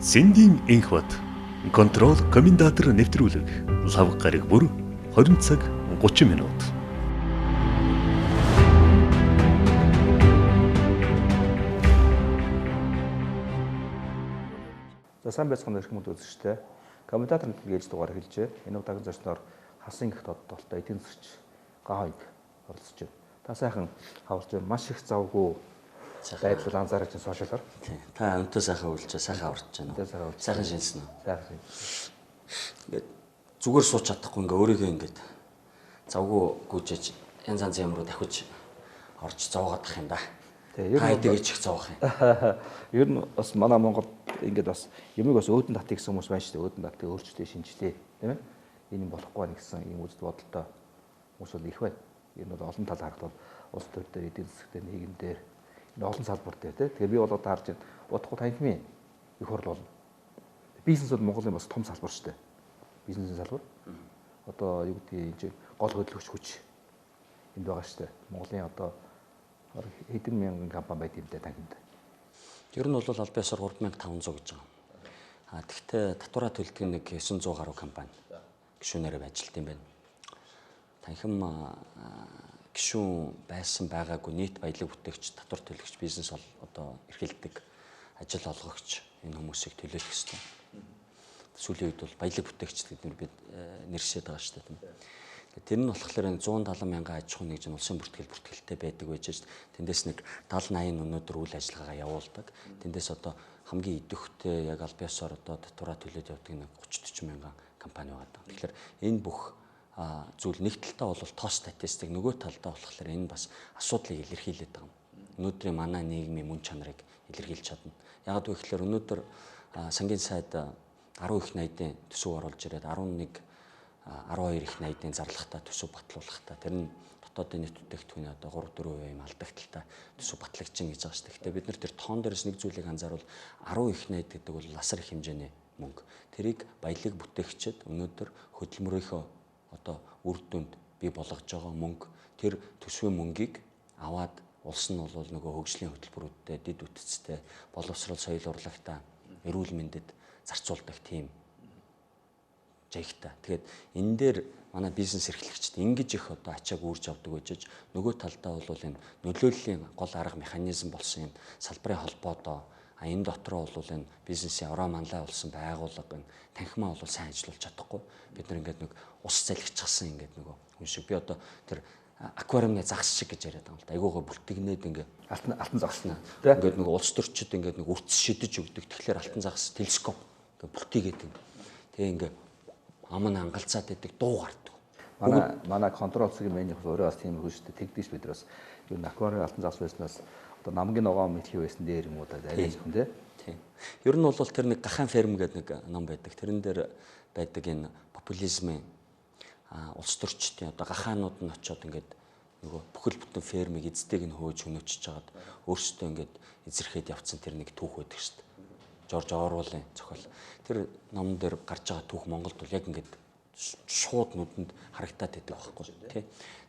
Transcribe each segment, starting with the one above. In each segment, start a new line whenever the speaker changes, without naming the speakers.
Сэндийн энх бод контрол комендатор нэвтрүүлэг лав гараг бүр 20 цаг 30 минут.
За сайн байцгаана өрх мэд үзэгчтэй. Комментатор гэж дугаар хэлжээ. Энэ удаагийн зочноор хасан гихт одолтой эдийн засгч Гахайг оролцож байна. Та сайхан хаварч байна. Маш их завгүй байдлыг анзаарч байна сошиалаар.
Та өнтөө сайхан үйлчээ сайхан аварч байна. Сайхан шинсэн үү?
Сайхан.
Ингээд зүгээр сууч чадахгүй ингээ өөрийгөө ингээд завгүй гүйжээж янз янзын юмруу давхиж орж зовоогдох юм да. Та эдгээр чих зовох юм.
Ер нь бас манай Монгол ингээд бас юмыг бас өөдөн татъя гэсэн хүмүүс байна шүү дээ. Өөдөн татъя өөрчлөлтөө шинжилээ, тийм ээ? Энэ юм болохгүй байна гэсэн юм үзэл бодолтой хүмүүс бол их байна. Энэ бол олон талаар харахад улс төр дээр, эдийн засаг дээр, нийгэм дээр энэ олон салбар дээр тийм. Тэгэхээр би бол одоо харж байна. Удахгүй танхимын их хурл болно. Бизнес бол Монголын бас том салбар шүү дээ. Бизнесийн салбар. Одоо юу гэдгийг гол хөдөлгөгч хүч энд байгаа шүү дээ. Монголын одоо хэдэн мянган компани байд юм дээ танхимд.
Ер нь бол аль биесээр 3500 гэж байгаа. Тэгвэл татвараа төлдөг нэг 900 гаруй компани гишүүнээрээ ажилт юм байна. Танхим гишүүн байсан байгаагүй нийт баялаг бүтээгч, татвар төлөгч, бизнес одоо эрхэлдэг, ажил олгогч энэ хүмүүсийг төлөөлөх ёстой. Сүүлийн үед бол баялаг бүтээгч гэдэг бид нэршээд байгаа шүү дээ. Тэр нь болохоор 170 мянган аж ахуйн нэгж улсын бүртгэлтэй байдаг байж ш. Тэндээс нэг 70-80 өнөөдөр үйл ажиллагаагаа явуулдаг. Тэндээс одоо хамгийн идэвхтэй яг аль биесээр одоо татвараа төлөөд явдаг нэг 30-40 мянган компани байгаа. Тэгэхээр энэ бүх зүйл нэг талдаа бол тоо статистик, нөгөө талдаа болохоор энэ бас асуудлыг илэрхийлээд байгаа юм. Өнөөдрийн манай нийгмийн мөн чанарыг илэрхийлж чадна. Яг гэвэл өнөөдөр сангийн сайд 10 их найдын төсөв оруулж ирээд 12 их найдын зарлагтай төсөв батлуулахтай. Тэр нь дотоодын нийт бүтээгдэхүүний одоо 3-4% юм алдагталтай төсөв батлагдчихна гэж байгаа шүү дээ. Гэхдээ бид нар тэр тоон дээрээс нэг зүйлийг анзааруул 10 их найд гэдэг бол асар их хэмжээний мөнгө. Тэрийг баялаг бүтээгчид өнөөдөр хөдөлмөрийнхөө одоо үр дүнд бий болгож байгаа мөнгө. Тэр төсвийн мөнгийг аваад улс нь бол нөгөө хөгжлийн хөтөлбөрүүдтэй, дэд үтцтэй, боловсрол, соёл урлагтай, эрүүл мэндэд зарцуулдаг тийм жаягтай. Тэгээд энэ дээр манай бизнес эрхлэгчид ингэж их одоо ачааг үүрж авдаг байж нөгөө талдаа бол энэ нөлөөллийн гол арга механизм болсон энэ салбарын холбоодоо энэ дотроо бол энэ бизнесийн ороо манлай болсон байгууллага энэ танхимаа бол сайн ажиллуулж чадахгүй. Бид нар ингээд нэг ус залгичсан ингээд нөгөө хүн шиг би одоо тэр аквариумны загас шиг гэж яриад байгаа юм л да. Айгуугаа бүлтгнээд ингээд
алтан загснаа.
Ингээд нөгөө улс төрчид ингээд нэг үрц шидэж өгдөг. Тэгэхээр алтан загас телескоп ингээд бүлтгээд тэгээ ингээд аман ангалцаад байдаг дуу гардаг.
Манай контрол цагийн менеж өөрөө бас тийм хүн шүү дээ. Тэгдэж бид бас юу аквариум алтан загас байснаас одоо намгийн ногоо мэлхий байсан дээр юм уу да арайж хүн
тийм. Ер нь бол тэр нэг гахаан ферм гэдэг нэг ном байдаг. Тэрэн дээр байдаг энэ популизмын улс төрчдийн одоо гахаанууд нь очиод ингээд нөгөө бүхэл бүтэн фермийг эздээг нь хөөж хөнөөчж жагаад өөрсдөө ингээд эзэрхээд явцсан тэр нэг түүх байдаг шүү дээ. Жорж Оруэллын зохиол. Тэр номон дээр гарч байгаа түүх Монголд бол яг ингээд шууд нүдэнд харагтаад байдаг байхгүй тий.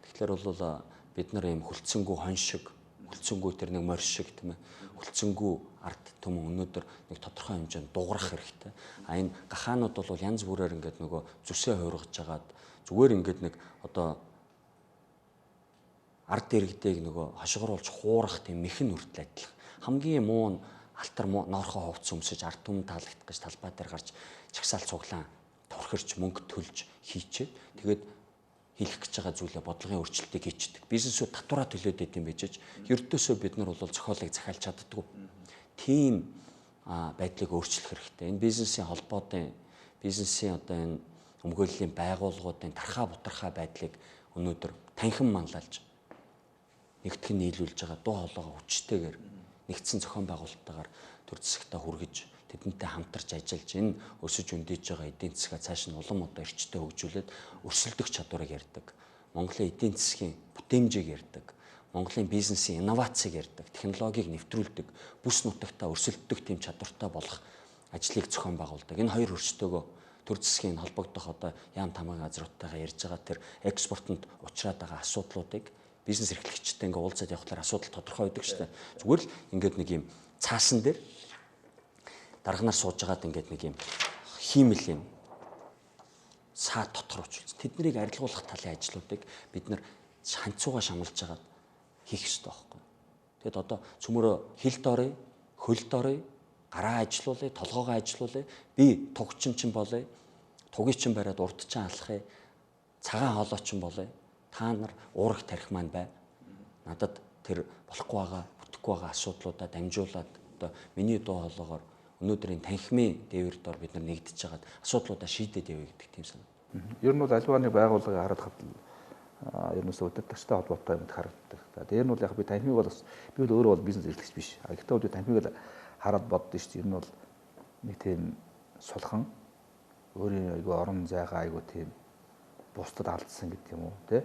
Тэгэхээр бол бид нар ийм хөлцөнгүү хон шиг, хөлцөнгүү тэр нэг морь шиг тийм ээ. Хөлцөнгүү ард түмэн өнөөдөр нэг тодорхой хэмжээнд дуурах хэрэгтэй. Энэ гахаанууд бол янз бүрээр ингээд нөгөө зүсээ хуургаж жагаад зүгээр ингээд нэг одоо ард иргэдэг нөгөө хашгируулж хуурах тийм мэхэн үртэл адилхан. Хамгийн муу нь алтар ноорхоо хувцс өмсөж ард түмэн таалагдах гэж талбай дээр гарч чагсаал цуглаан турхирч мөнгө төлж хийчээд тэгээд хийх гэж байгаа зүйлээ бодлогын өөрчлөлтийг хийчихдэг. Бизнесүүд татвараа төлөөд идэм байжж ердөөсөө бид нар бол зохиолыг захиалж чаддаггүй. Тийм байдлыг өөрчлөх хэрэгтэй. Энэ бизнесийн холбоодын бизнесийн одоо энэ өмгөөллийн байгууллагуудын тархаа бутархаа байдлыг өнөөдөр танхим манлайлж нэгтгэн нийлүүлж байгаа дуу хоолойгоо хүчтэйгээр нэгдсэн зохион байгуулалттайгаар төр засагтаа хүргэж тэдэнтэй хамтарч ажиллаж энэ өсөж өндөөж байгаа эдийн засгаа цааш нь улам одоо эрчтэй хөгжүүлээд өрсөлдөх чадварыг ярьдаг. Монголын эдийн засгийн бүтээмжийг ярьдаг. Монголын бизнесийн инновацийг ярьдаг. Технологиг нэвтрүүлдэг. Бүс нутагтаа өрсөлдөх тийм чадвартай болох ажлыг зохион байгуулдаг. Энэ хоёр өрчтөөгөө төр засгийн холбогдох одоо яам тамгын газруудтайгаа ярьж байгаа тэр экспортод учраад байгаа асуудлуудыг бизнес эрхлэгчтэй ингээ уулзаад явахлаар асуудал тодорхой байдаг шүү дээ. Зүгээр л ингээд нэг юм цаасан дээр дарга нар сууж байгаад ингээд нэг юм хиймэл юм саа дотор очилж тэднийг арилгуулах талын ажлуудыг бид нар ханцууга шамлаж байгаад хийх ёстой байхгүй. Тэгэд одоо цөмөрөө хилд орё, хөлд орё, гараа ажилуулъя, толгоогоо ажилуулъя, би тугчин ч болъё, тугийг ч бариад урд ч алхахыг, цагаан хоолой ч болъё. Та нар уурах тарих маань бай. Надад тэр болохгүй байгаа, бүтэхгүй байгаа асуудлуудаа дамжуулаад одоо миний дуу хоолойгоор өнөөдрийн танхимын дээвэр дор бид нар нэгдэж хагаад асуудлуудаа шийдээд явъя гэдэг тийм санаа.
Ер нь бол альвааны байгууллагыг хараад хад ерөөсөө удирдагчтай холбоотой юм харагддаг. Дээр нь бол яг би танхимыг бол би бол өөрөө бол бизнес эрхлэгч биш. Гэхдээ би танхимыг хараад боддоо шүү дээ. Ер нь бол нэг тийм сулхан өөрийн айгүй орон зайгаа айгүй тийм бусдад алдсан гэдэг юм уу тий.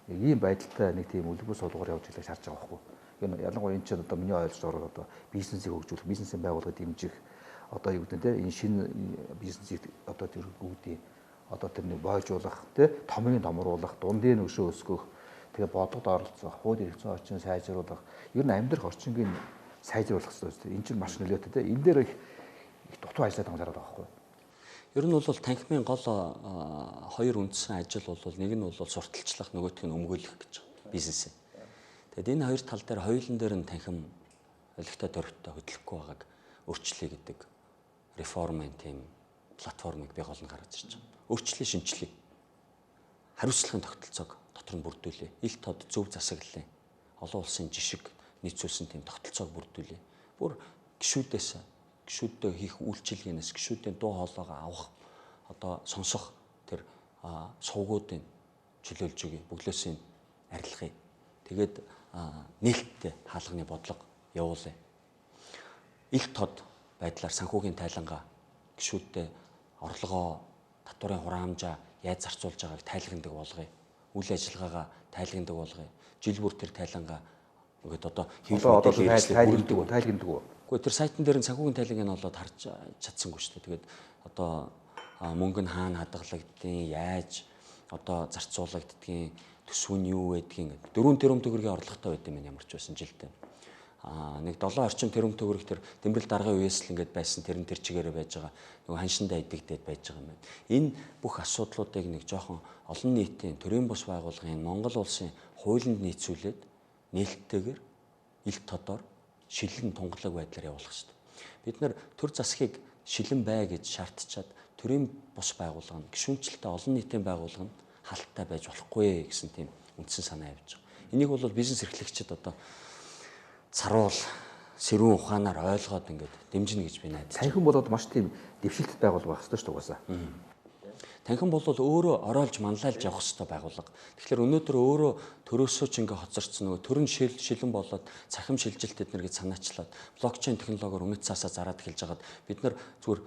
Ийм байдалтай нэг тийм үлгэр суулгаар явж ирлээ шаарч байгаа байхгүй. Энэ ялангуяа энэ ч одоо миний ойлгосоор одоо бизнесийг хөгжүүлэх, бизнесийн байгууллагыг дэмжих одоо юу гэдэг нь тий энэ шинэ бизнесийг одоо тэр үүдийн одоо тэрний боожуулах тий томыг томруулах, дундын өшөө өсгөх, тэгээ бодгод оролцох, хууль эрх зүйн орчин сайжруулах, ер нь амьдрах орчингийн сайжруулах хэрэгтэй. Энэ чинь маш нөлөөтэй тий. Энэ дээр их дутуу ажиллаад байгаа байхгүй.
Ер нь бол танхимын гол хоёр үндсэн ажил бол нэг нь бол сурталчлах, нөгөөх нь өмгөөлөх гэж бизнес. Тэгэд энэ хоёр тал дээр хоёулын дээр нь танхим олигтой дөрвтэй хөдөлгөхгүй байгааг өөрчлөе гэдэг реформын тийм платформыг би гол нь гаргаж ирж байгаа. Өөрчлөлийн шинжилгээ хариуцлагын тогтолцоог дотор нь бүрдүүлээ. Ил тод зөв засаглалын олон улсын жишг нийцүүлсэн тийм тогтолцоог бүрдүүлээ. Бүр гишүүдтэй хийх үйлчилгээнээс гишүүдийн дуу хоолойгоо авах одоо сонсох тэр сувгуудын чөлөөлж өгье, бөглөөсийн арилгахыг. Тэгээд нээлттэй хаалганы бодлого явуулъя. Ил тод байдлаар санхүүгийн тайлангаа гишүүдтэй орлогоо, татварын хураамжаа яаж зарцуулж байгааг тайлгнадаг болгоё. Үйл ажиллагаагаа тайлгнадаг болгоё. Жил бүр тэр тайлангаа ингээд одоо тайлгнадаг уу? Гэхдээ тэр сайтн дээр нь санхүүгийн тайлангийг нь олоод харж чадсангүй шүү дээ. Тэгээд одоо мөнгө нь хаана хадгалагдیں, яаж одоо зарцуулагддгийг, төсөв нь юу байдгийг ингээд 4 тэрбум төгрөгийн орлоготой байд юм ямар ч байсан жилдээ. Нэг 7 орчим тэрбум төгрөг тэр тэмрэл даргын үеэс л ингээд байсан тэр чигээрээ байж байгаа. Нөгөө ханшиндаа идэгдээд байж байгаа юм байна. Энэ бүх асуудлуудыг нэг жоохон олон нийтийн төрийн бус байгууллагын Монгол улсын хуулинд нийцүүлээд нээлттэйгээр ил тодор шилэн тунгалаг байдлаар явуулах хэрэгтэй. Бид нар төр засгийг шилэн бай гэж шаардчаад төрийн бус байгууллага нь гишүүнчлэлтэй олон нийтийн байгууллага нь халттай байж болохгүй гэсэн тийм үндсэн санаа явж байгаа. Энийг бол бизнес эрхлэгчид одоо царуул сэрүүн ухаанаар ойлгоод ингээд дэмжинэ гэж би найдаж.
Танхим болоод маш тийм дэвшилт байгуулга байх хэрэгтэй шүү дээ угаасаа.
Танхим бол өөрөө ороолж манлайлж явах хэрэгтэй байгууллага. Тэгэхээр өнөөдөр өөрөө төрөөсөө ч ингээ хоцорцсон нөгөө төрн шилэн болоод цахим шилжилт эднэр гэж санаачлаад блокчейн технологиор үнэт цаасаа зараад эхэлж хагаад бид нар зүгээр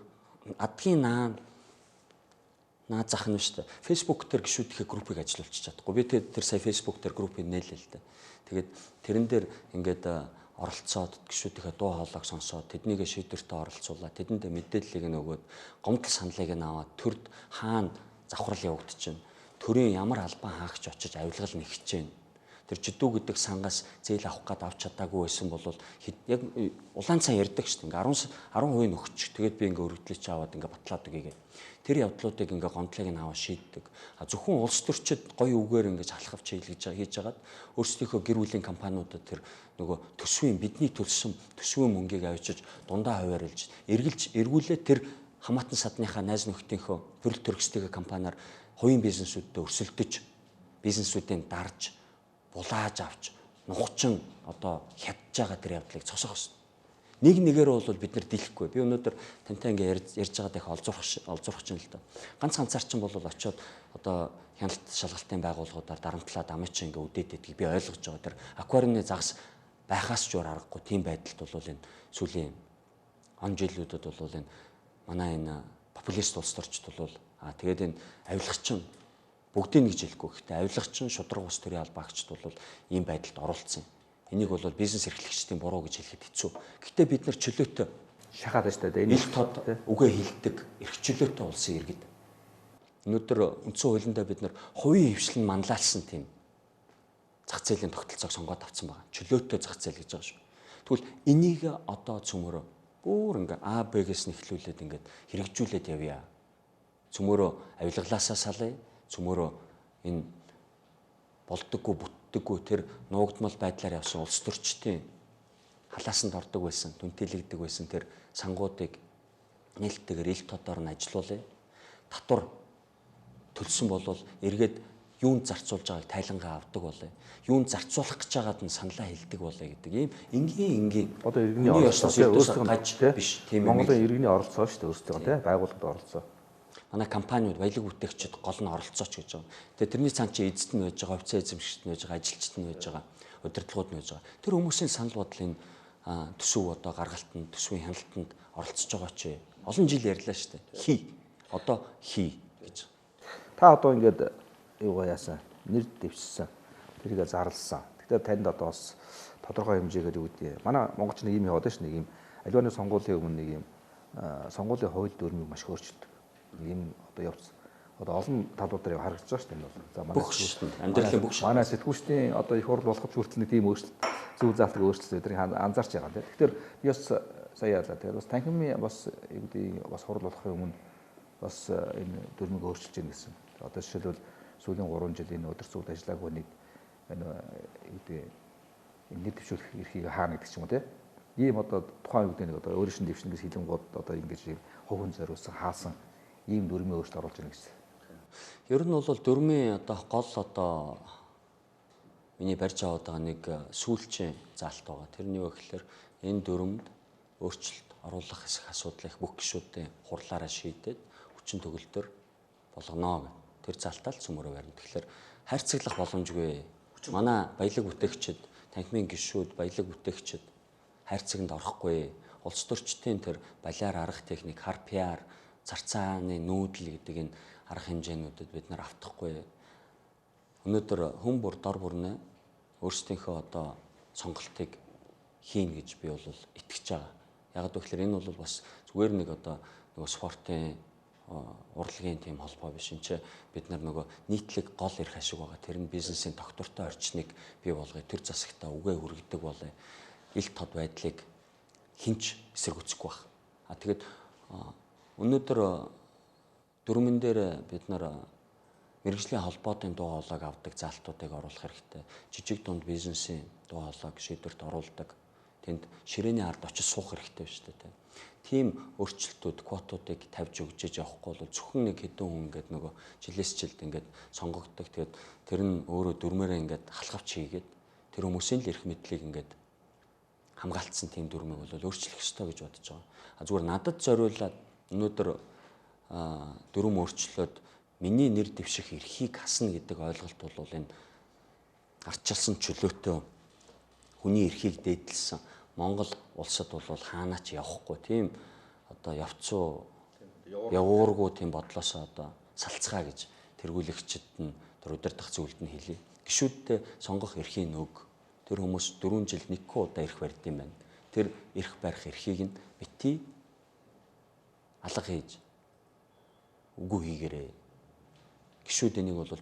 адгийн наад зах нь шүү дээ. Facebook дээр гişүүдийнхээ группыг ажилуулчих чадахгүй. Би тэр сая Facebook дээр группыг нээлээ л дээ. Тэгээд тэрэн дээр ингээд оролцоод гişүүдийнхээ дуу хоолойг сонсоод тэднийгээ шийдвэртээ оролцуулаад тэдэндээ мэдээллийг нь өгөөд гомдол саналыг нь аваад төрд хаана завхрал явагдчихэв. Төрийн ямар албан хаагч очиж авилгал нэгчэв. Тэр жидүү гэдэг сангаас зээл авах гээд авч чадаагүй байсан бол яг улаан цай ярьдаг шүү дээ. Ингээ 10% өгч. Тэгээд би ингээ өргөдлөж аваад ингээ батлаад өгье. Тэр явдлуудыг ингээ гомдлыг нь аваа шийддэг. Зөвхөн улс төрчид гоё үгээр ингээ халахвч хийж хагаад өөрсдийнхөө гэр бүлийн компаниудад тэр нөгөө төсвийн бидний төлсөн төсвийн мөнгийг авчиж дундаа хуваарлж эргүүлээ тэр хамаатан садныхаа найз нөхдийнхөө төрөл төрөстэйгээ компаниар хувийн бизнесүүдтэй өрсөлдөж бизнесүүдийн дарж булааж авч нухчин одоо хядж байгаа тэр явдлыг цосох хэрэгтэй. Нэг нэгээр бол бид нар дийлэхгүй. Би өнөөдөр тантай ингээ ярьж байгаад их олзуурах чинь л доо. Ганцаар чинь бол очиод одоо хяналт шалгалтын байгууллагуудаар дарамтлаад амыч ингээ үдээдэгдгийг би ойлгож байгаа. Тэр аквариумны загас байхаас ч өөр аргагүй тийм байдалд бол энэ сүүлийн он жилүүдэд бол энэ манай энэ популист улс төрчд бол тэгээд энэ авилгачин бүгдийг гэж хэлэхгүй. Гэхдээ авилгачин шудраг ус төрийн албаагчд бол ийм байдалд оролцсон. Энийг бол бизнес эрхлэгчдийн буруу гэж хэлэхэд хэцүү. Гэхдээ бид нар чөлөөтэй
шахаад байна шүү дээ. Энэ
ил тод үгээ хилдэг эрх чөлөөтэй улсын иргэд. Өнөөдөр үндсэн хуулиндаа бид нар хувийн хвшлэн манлайлсан тийм зах зээлийн тогтолцоог сонгоод авсан байгаа. Чөлөөтэй зах зээл гэж байгаа шүү. Тэгвэл энийг одоо цөмөрөө Бүр ингээ А Б-гээс нэхлүүлээд ингээд хэрэгжүүлээд явъя. Цөмөрөө авилгалаасаа салъя. Цөмөрөө энэ болдоггүй, бүтдэггүй тэр нуугдмал байдлаар явсан улс төрчдийн халаасанд ордог байсан, түнтэлэгдэг байсан тэр сангуудыг нээлттэйгээр ил тодоор нь ажилуулъя. Татвар төлсөн болвол эргээд юунд зарцуулж байгааг тайлангаа авдаг болъё. Юунд зарцуулах гэж байгаад нь саналаа хэлдэг болъё гэдэг ийм энгийн
одоо иргэний оролцоо
гаж биш тийм юм.
Монголын иргэний оролцоо шүү дээ өөрсдөө тийм байгууллагад оролцоо.
Манай компаниуд баялаг бүтээгчид гол нь оролцооч гэж байгаа. Тэгээ тэрний цаан чи эзэд нь байж байгаа, хувьцаа эзэмшигчд нь байж байгаа, ажилчид нь байж байгаа, удирдлагууд нь байж байгаа. Тэр хүмүүсийн санал бодлын төсөв одоо гаргалтанд, төсвийн хяналтанд оролцож байгаа ч олон жил ярьлаа шүү дээ. Хий. Одоо хий гэж.
Та одоо ингээд юугаа яасан, нэр дэвшсэн, тэрийгэ зарлсан. Тэгэхээр танд одоо бас тодорхой хэмжээгээр юу гэдэг. Манай монголч нэг юм яваад ш нэг юм аливааны сонгуулийн өмнө нэг юм сонгуулийн хууль дүрмийг маш өөрчилдөг. Ийм одоо явц одоо олон талуудаар харагдаж байгаа шүү дээ энэ бол. За
манай амьдралын бүх
манай сэтгүүлчдийн одоо их хурл болох хүртэл нэг тийм өөрчлөлт зөв заалтыг өөрчлөлт өдрийг анзаарч байгаа тийм. Тэгэхээр би бас сая яалаа. Тэгэхээр бас танхимын бас юу гэдэг бас хурл болохын өмнө бас энэ дүрмийг өөрчилж гэнэ гэсэн. Одоо жишээлбэл сүүлийн 3 жилийн өдөр зүгт ажиллаагүй нэг энэ юу гэдэг нэр дэвшүүлэх эрхийг хаана гэдэг ч юм уу тийм. Ийм одоо тухайн юу гэдэг нэг одоо өөрийн шин дэвшнээс хилэнгууд одоо ингэж хувь хүн зориулсан хаасан ийм дүрмийн өөрчлөлт оруулж байна гэсэн.
Ер нь бол дүрмийн одоо гол одоо миний барьж аваад байгаа нэг сүүлчийн заалт байгаа. Тэрний юу гэхээр энэ дүрмд өөрчлөлт оруулах хэсэг асуудлыг бүх гишүүдийн хурлаараа шийдээд хүчин төгөлдөр болгоно гэх. Тэр заалтаа л цөмөрөө барина. Тэгэхээр хайрцаглах боломжгүй. Манай баялаг бүтээгчид, танхимын гишүүд, баялаг бүтээгчид хайрцагт орохгүй. Улс төрчдийн тэр балиар арга техник, хар пиар, зарцааны нүүдэл гэдэг энэ арга хэмжээнүүдэд бид нар автахгүй. Өнөөдөр хүн бүр дор бүрнээ өөрсдийнхөө одоо сонголтыг хийн гэж би бол итгэж байгаа. Яг гэвэл энэ бол бас зүгээр нэг одоо нөгөө спортын урлагийн тийм холбоо биш. Энд чинь бид нар нөгөө нийтлэг гол эрх ашиг байгаа. Тэр нь бизнесийн тогтвортой орчныг бий болгоё. Тэр засагтаа үгээ хүргэдэг болоё. Ил тод байдлыг хинч эсэргүүцэхгүй байх. Тэгээд өнөөдөр дүрмэн дээр бид нар мэргэжлийн холбоотын дуу хоолойг авдаг заалтуудыг оруулах хэрэгтэй. Жижиг дунд бизнесийн дуу хоолойг шийдвэрт оруулдаг. Тэнд ширээний ард очиж суух хэрэгтэй шүү дээ. Тийм өөрчлөлтүүд, квотуудыг тавьж өгч явахгүй бол зөвхөн нэг хэдэн хүн ингээд нөгөө жилээс жилд ингээд сонгогддог. Тэгээд тэр нь өөрөө дүрмээрээ ингээд халахвч хийгээд тэр хүмүүсийн л эрх мэдлийг ингээд хамгаалтсан тийм дүрмийг бол өөрчлөх ёстой гэж бодож байгаа. Зүгээр надад зориулаад өнөөдөр дүрм өөрчлөлөд миний нэр дэвших эрхийг хасна гэдэг ойлголт бол энэ ардчилсан чөлөөтэй хүний эрхийг дээдлсэн Монгол улсад бол хаанач явахгүй тийм одоо явцуу явуургүй тийм бодлосоо одоо салцгаа гэж тэргүүлэгчид нь тэр удирдах зүйлд нь хэлье. Гишүүдтэй сонгох эрхийн өг. Тэр хүмүүс 4 жилд нэггүй удаа эрх барьд юм байна. Тэр эрх барих эрхийг нь бити алга хийж үгүй хийгээрэй. Гишүүд энийг бол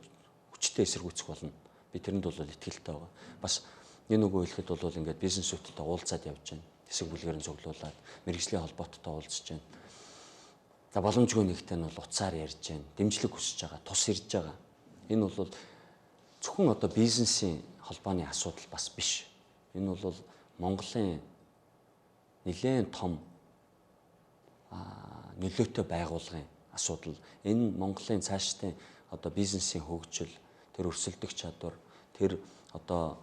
хүчтэй эсэргүүцэх болно. Би тэрэнд бол итгэлтэй байгаа. Бас энэ үгүй хэлэхэд бол ингээд бизнесүүдтэй уулзаад явж байна. Хэсэг бүлгээр нь цуглуулад мэргэжлийн холбооттой уулзж байна. За боломжгүй нэгтэй нь бол утсаар ярьж байна. Дэмжлэг хүсэж байгаа, тус ирж байгаа. Энэ бол зөвхөн одоо бизнесийн холбооны асуудал бас биш. Энэ бол Монголын нэлээд том нөлөөтэй байгууллагын асуудал. Энэ Монголын цаашдын одоо бизнесийн хөгжил, тэр өрсөлдөх чадвар, тэр одоо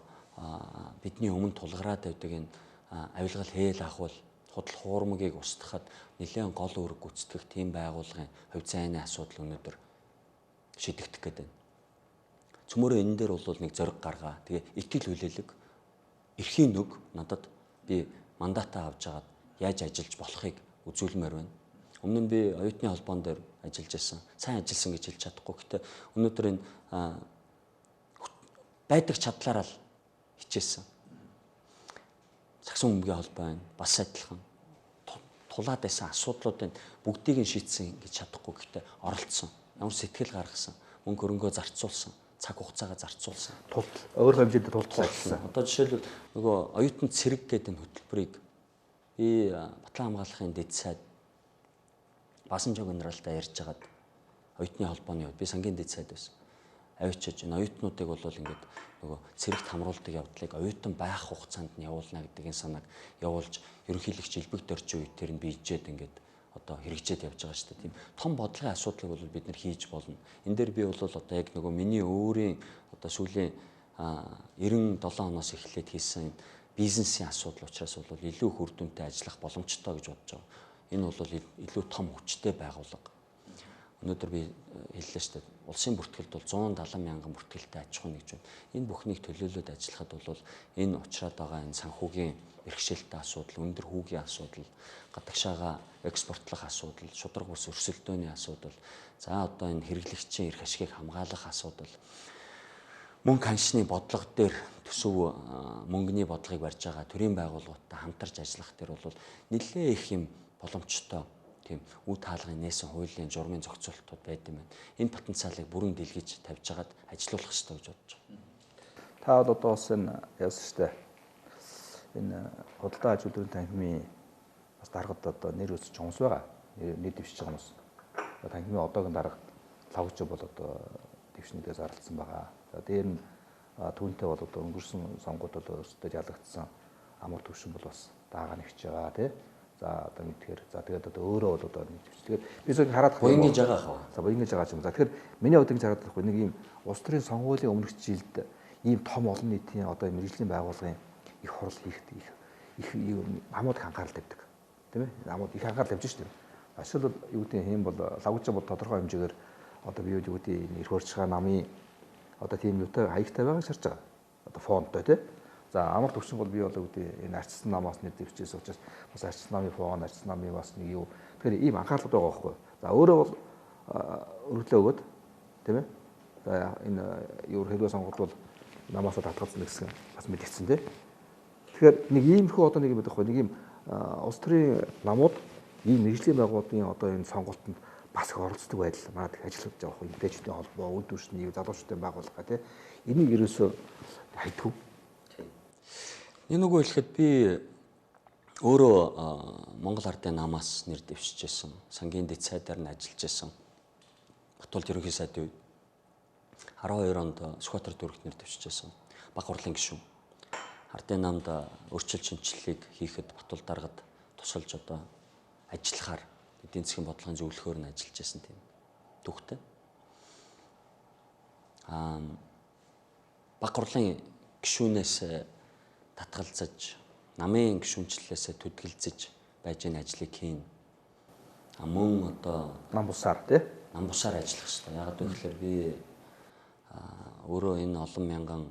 бидний өмнө тулгараад байдаг энэ авилгал хээл ахвал худал хуурмагийг устгахад нэлээд гол үүрэг гүйцэтгэх тийм байгууллагын хувь зайны асуудал өнөөдөр шийдэгдэх гээд байна. Цөмөрөө энэ дээр бол нэг зориг гаргаа. Тэгээ итгэл хүлээлэг, эрхийн нүг надад би мандатаа авч агаад яаж ажиллаж болохыг үзүүлмээр байна. Өмнө нь би оюутны холбоон дээр ажиллаж байсан. Сайн ажилласан гэж хэлж чадахгүй. Гэхдээ өнөөдөр энэ байдаг чадлаараа л хичээсэн. Сагсан бөмбөгийн холбоо байна. Бас адилхан. Тулаад байсан асуудлуудыг бүгдийг нь шийдсэн гэж чадахгүй. Гэхдээ оролцсон. Ямар сэтгэл гаргасан. Мөнгө хөрөнгөө зарцуулсан. Цаг хугацаагаа зарцуулсан.
Өөр хэмжээнд тултсан ажилласан.
Одоо жишээлбэл нөгөө оюутан цэрэг гэдэг энэ хөтөлбөрийг Би Батлан хамгаалахын дэд сайд баасан жоо генералтай ярьж хагаад оюутны холбооны хувьд би сангийн дэд сайд байсан. Авчиж энэ оюутнуудыг бол ингээд нөгөө цэрэгт хамруулдаг явдлыг оюутан байх хугацаанд нь явуулна гэдэг энэ санааг явуулж ерөнхийлөгч Илбэг дөрчин үед тэр нь биежээд ингээд одоо хэрэгжээд явж байгаа шүү дээ. Тийм том бодлогын асуудлыг бол бид нар хийж болно. Энэ дээр би бол одоо яг нөгөө миний өөрийн одоо сүүлийн 97 оноос эхлээд хийсэн бизнесийн асуудал учраас бол илүү үр дүнтэй ажиллах боломжтой гэж бодож байгаа. Энэ бол илүү том хүчтэй байгууллага. Өнөөдөр би хэллээ шүү дээ. Улсын бүртгэлд бол 170 мянган бүртгэлтэй аж ахуй нэгж байна. Энэ бүхнийг төлөөлөд ажиллахад бол энэ учраад байгаа энэ санхүүгийн бэрхшээлтэй асуудал, өндөр хүүгийн асуудал, гадагшаага экспортлох асуудал, шударга ус өрсөлдөөний асуудал, за одоо энэ хэрэглэгчийн эрх ашигыг хамгаалах асуудал, мөнгө ханшны бодлого дээр төсөв мөнгөний бодлогыг барьж байгаа төрийн байгууллагуудтай хамтарч ажиллах дээр бол нэлээ их юм боломжтой тийм үе таалгын нээсэн хуулийн журмын зохицуултууд байд юм байна. Энэ потенциалыг бүрэн дэлгэж тавьж хагаад ажилуулах хэрэгтэй гэж бодож байна.
Та бол одоо бас энэ яасан штэ. Энэ худалдаа аж үйлдвэрийн танхимын бас даргад одоо нэр өсөж хүмүүс байгаа. Нэр дэвшиж байгаа хүмүүс. Танхимын одоогийн дарга лавч бол одоо дэвшнүүдээс зарласан байгаа. За дээр нь түүнтэй бол одоо өнгөрсөн сонгуульд одоо өөрсдөө ялагдсан амар төвшин бол бас даага нэгж байгаа тий. За одоо мэдхээр за тэгээд одоо өөрөө бол одоо нэгж. Тэгэхээр би зөвхөн хараад
буянгиж байгаа хаа.
За буянгиж байгаа юм. За тэгэхээр миний хувьд ингэж хараад байхгүй нэг ийм улс төрийн сонгуулийн өмнөх жилд ийм том олон нийтийн одоо мэргэжлийн байгууллагын их хурал хийхэд их намууд анхаарал тавьдаг. Тийм ээ? Намууд их анхаарал тавьж шүү дээ. Ашил бол юу гэдэг юм бол лагж бол тодорхой хэмжээгээр одоо би юу гэдэг энэ эрх барьцгаа намын одоо тийм юутай хаягтай байгааг шарж байгаа. Одоо фондтой тий. За амар төвшин бол би бол үүдээ энэ арчсан намаас нэр дэвчээс учраас бас арчсан намын фон, арчсан намын бас нэг юу. Тэгэхээр ийм анхаарлууд байгаа байхгүй. За өөрөө бол өргөлөө өгöd тийм ээ. За энэ юу хэрвээ сонгоод бол намаас татгалзсан гэсэн бас мэдгэцэн тий. Тэгэхээр нэг иймэрхүү одоо нэг юм байхгүй. Нэг юм улс төрийн намууд ийм мэргэжлийн байгууллагын одоо энэ сонголтод бас их оролцдог байдал манад их ажиллаж байгаа байхгүй. Эмэгтэйчүүдийн холбоо, үйл төвчний залуучуудын байгууллага тий. Энийг ерөөсөө хайдгүй.
Энэ үгүй хэлэхэд би өөрөө Монгол Ардын намаас нэр дэвшижсэн, сангийн дэд сайдаар нь ажиллаж байсан. Батболд ерөнхий сайдын үед 12 онд Сүхбаатар дүүрэгт нэр дэвшижсэн. Баг хурлын гишүүн. Ардын намд өөрчлөлт шинжилгээг хийхэд Батболд даргад тусалж одоо ажиллахаар эдийн засгийн бодлогын зөвлөхөөр нь ажиллаж байсан тийм түүхтэй. Баг хурлын гишүүнээс татгалзаж, намын гишүүнчлэлээс төдөлгөлзөж байж энэ ажлыг хийн. Мөн одоо
нам бусаар тий.
Нам бусаар ажиллах хэрэгтэй. Яг гэвэл би өөрөө энэ олон мянган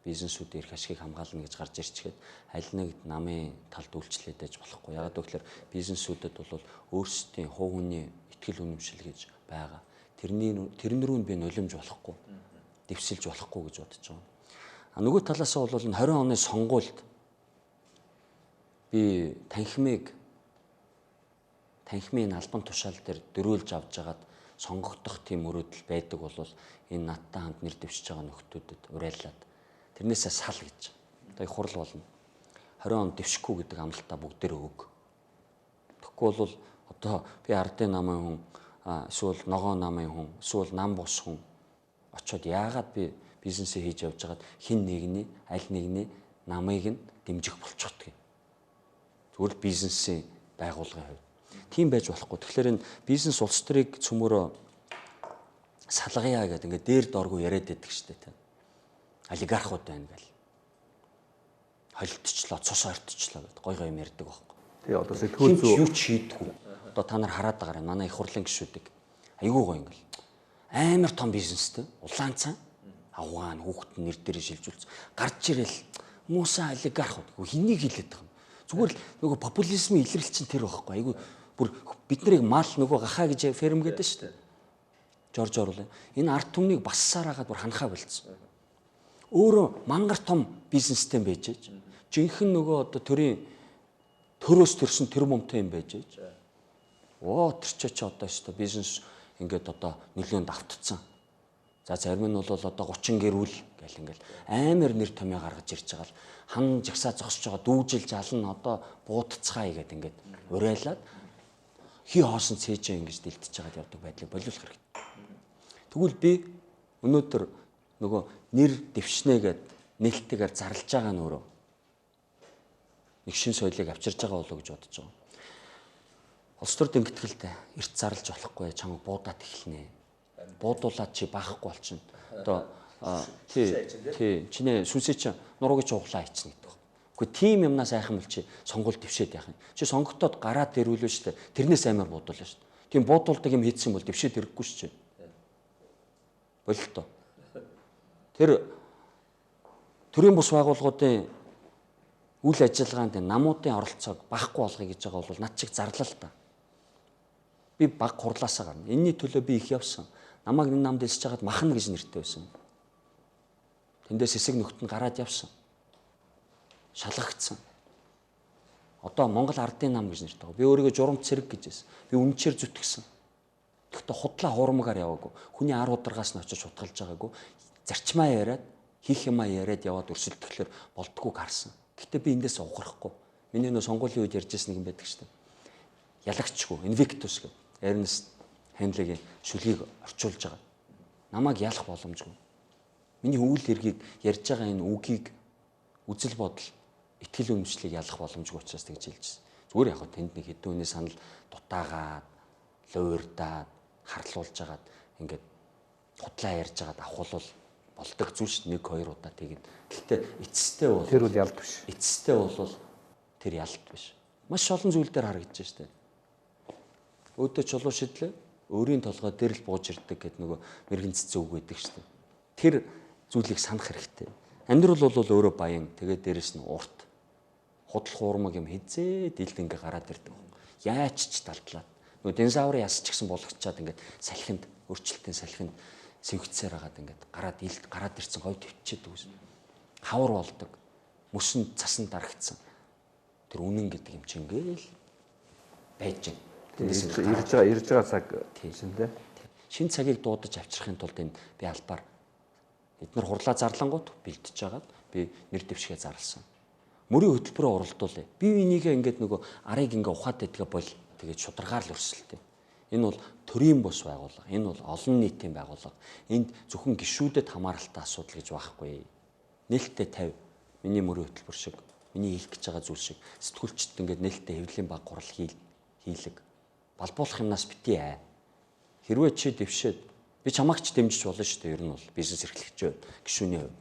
бизнесүүдийн эрх ашигыг хамгаална гэж гарч ирчихэд аль нэг намын талд үйлчлээд байж болохгүй. Яг гэвэл бизнесүүдэд бол өөрсдийн хувь хүний ихтгэл үнэмшил гэж байгаа. Тэрнэрүү нь би нулимж болохгүй, дэвсэлж болохгүй гэж бодож байгаа. Нөгөө талаас нь бол 20 оны сонгуульд би танхимын албан тушаал дээр дөрөөлж авч жагаад сонгогдох тийм өрөөдөл байдаг бол энэ надтай хамт нэр дэвшиж байгаа нөхдүүдэд уриаллаад тэрнээсээ сал гэж. Одоо их хурл болно. 20 он дэвшихгүй гэдэг амлалтаа бүгдээрээ өг. Тэгэхгүй бол одоо би ардын намын хүн, эсвэл ногоон намын хүн, эсвэл нам бус хүн очоод яагаад би бизнесээ хийж явж байгаад хин нэгний аль нэгний намыг нь дэмжих болчиход. Зүгээр л бизнесийн байгууллагын хувьд. Тийм байж болохгүй. Тэгэхээр энэ бизнес улс төрийг цөмөрөө салгая гэдэг ингээд дээр дооргүй яриад байдаг шүү дээ. Олигархууд байна гэл. Холилдчихлоо, цус ортчлоо гэдэг гой юм ярьдаг байхгүй.
Тий одоо сэтгүүл зүй
юу ч хийдэггүй. Одоо та нар хараад байгаа юм. Манай их хурлын гишүүдэг. Айгүй гой ингээл. Амар том бизнестэй. Улаанцаа авгаан хүүхэд нэр дээр шилжүүлсэн. Гарч ирэл мууса олигархууд. Хэнийг хэлээд байгаа юм. Зүгээр л нөгөө популизмын илрэл чинь тэр байхгүй. Айгүй бүр бид нарыг мал нөгөө гахаа гэж ферм гэдэг шүү дээ. Жорж Оруул. Энэ ард түмнийг бассаар хагаад бүр ханахаа болцсон. Өөрөө мангар том бизнестэй байж ээж. Жинхэнэ нөгөө одоо төрөөс төрсөн төр мөмтэй юм байж ээж. Тэр ч одоо шүү дээ бизнес ингээд одоо нөлөөнд автцсан. За зарим нь бол одоо 30 гэрүүл гэл ингээл амар нэр томьёо гаргаж ирж байгаа л хан жагсаа зогсож байгаа дүүжил жална одоо буудцгаая гэдэг ингээд урайлаад хий хоосон цээжээ ингэж дэлтэж байгаад явдаг байдлыг болиулах хэрэгтэй. Тэгвэл би өнөөдөр нөгөө нэр дэвшнэгээд нээлттэйгээр зарлж байгаа нь өөрөө нэг шин соёлыг авчирж байгаа болоо гэж бодож байгаа. Улс төр дэнгитгэлтэй эрт зарлж болохгүй чамайг буудаад эхэлнэ. Буудуулаад чи баахгүй болчихно. Одоо тий чиний сүнсээ чи нурууг чи углаа хийчихнэ гэдэг. Гэхдээ тийм юмнаас айхан бол чи сонгуул дэвшээд яах юм. Чи сонгогдоод гараад ирүүлвэ штэ. Тэрнээс амар буудуулна штэ. Тийм буудуулдаг юм хийсэн бол дэвшээд ирэхгүй штэ. Болилтоо. Тэр төрийн бус байгууллагуудын үйл ажиллагаанд намуудын оролцоог багахгүй болгоё гэж байгаа бол над чиг зарлал та. Би баг хурлаасаа гарна. Энийний төлөө би их явсан. Намайг энэ намд элсэж хагаад махна гэж нэртэй байсан. Тэндээс хэсэг нөхд нь гараад явсан. Шалгагдсан. Одоо Монгол Ардын нам гэж нэртэй. Би өөрийгөө журамт цэрэг гэж байсан. Би үнчээр зүтгэсэн. Тэгэхдээ худлаа хуурмагаар яваагүй. Хүний ар ударгаас нь очиж хутгалж байгаагүй. Зарчмаа яриад, хийх юмаа яриад яваад өрсөлдөглөөр болдгоо гарсан. Гэтэ би эндээс угарахгүй. Миний нөө сонгуулийн үед ярьжсэн нэг юм байдаг шүү дээ. Ялагчгүй, Invictus гэдэг. Ernest Hemingway-ийн шүлгийг орчуулж байгаа. Намайг ялах боломжгүй. Миний үйл хэргийг ярьж байгаа энэ үгийг үзэл бодол, итгэл үнэмшлийг ялах боломжгүй учраас тэгж хэлжсэн. Зүгээр яг хөө тэнд нэг хэдэн хүний санал дутаагаад, луурдаад, харлуулж агаад ингээд худлаа ярьж агаад авахвал болдог зүйл ш 1 2 удаа тэгээд. Гэхдээ эцэстээ бол
тэр үл ялт биш.
Эцэстээ бол тэр ялт биш. Маш олон зүйл дээр харагдаж штэ. Өөдөө чулуу шидлээ, өөрийн толгой дээр л бууж ирдэг гэд нөгөө мэрэгэн цэцэн үг гэдэг штэ. Тэр зүйлийг санах хэрэгтэй. Амьдрал бол өөрөө баян, тэгээд дээрэс нь урт. Худал хуурмаг юм хизээ дилд ингээ гараад ирдэг. Яаж ч талдлаад. Нөгөө динозаврын яс ч гэсэн болгочаад ингээд салхинд, өөрчлөлтийн салхинд сэвгцээр хагаад ингээд гараад ирсэн говь төвчээд үз. Хавар болдог. Мөсөнд цасанд дарагдсан. Тэр үнэн гэдэг юм чинь ингээл байж байна.
Ирж байгаа цаг тийм дээ.
Шинэ цагийг дуудаж авчрахын тулд энэ би албаар эдгээр хурлаа зарлангууд бэлтэж байгаад би нэр дэвшгээ зарласан. Мөрийн хөтөлбөрөөр оролдуулъя. Би энийгээ ингээд нөгөө арыг ингээ ухаад байдгаа бол тэгээд шударгаар л өрсөлдөө. Энэ бол төрийн бус байгууллага. Энэ бол олон нийтийн байгууллага. Энд зөвхөн гишүүдэд хамааралтай асуудал гэж байхгүй. Нээлттэй 50. Миний мөрийн хөтөлбөр шиг, миний хийх гэж байгаа зүйл шиг сэтгүүлчд ингээд нээлттэй хэвлэлийн баг гурал хийлэг. Балбуулах юмнаас битгий аа. Хэрвээ чи дэвшээд би чамаагч дэмжиж болно шүү дээ. Ер нь бол бизнес эрхлэгчийн хувьд, гишүүний хувьд.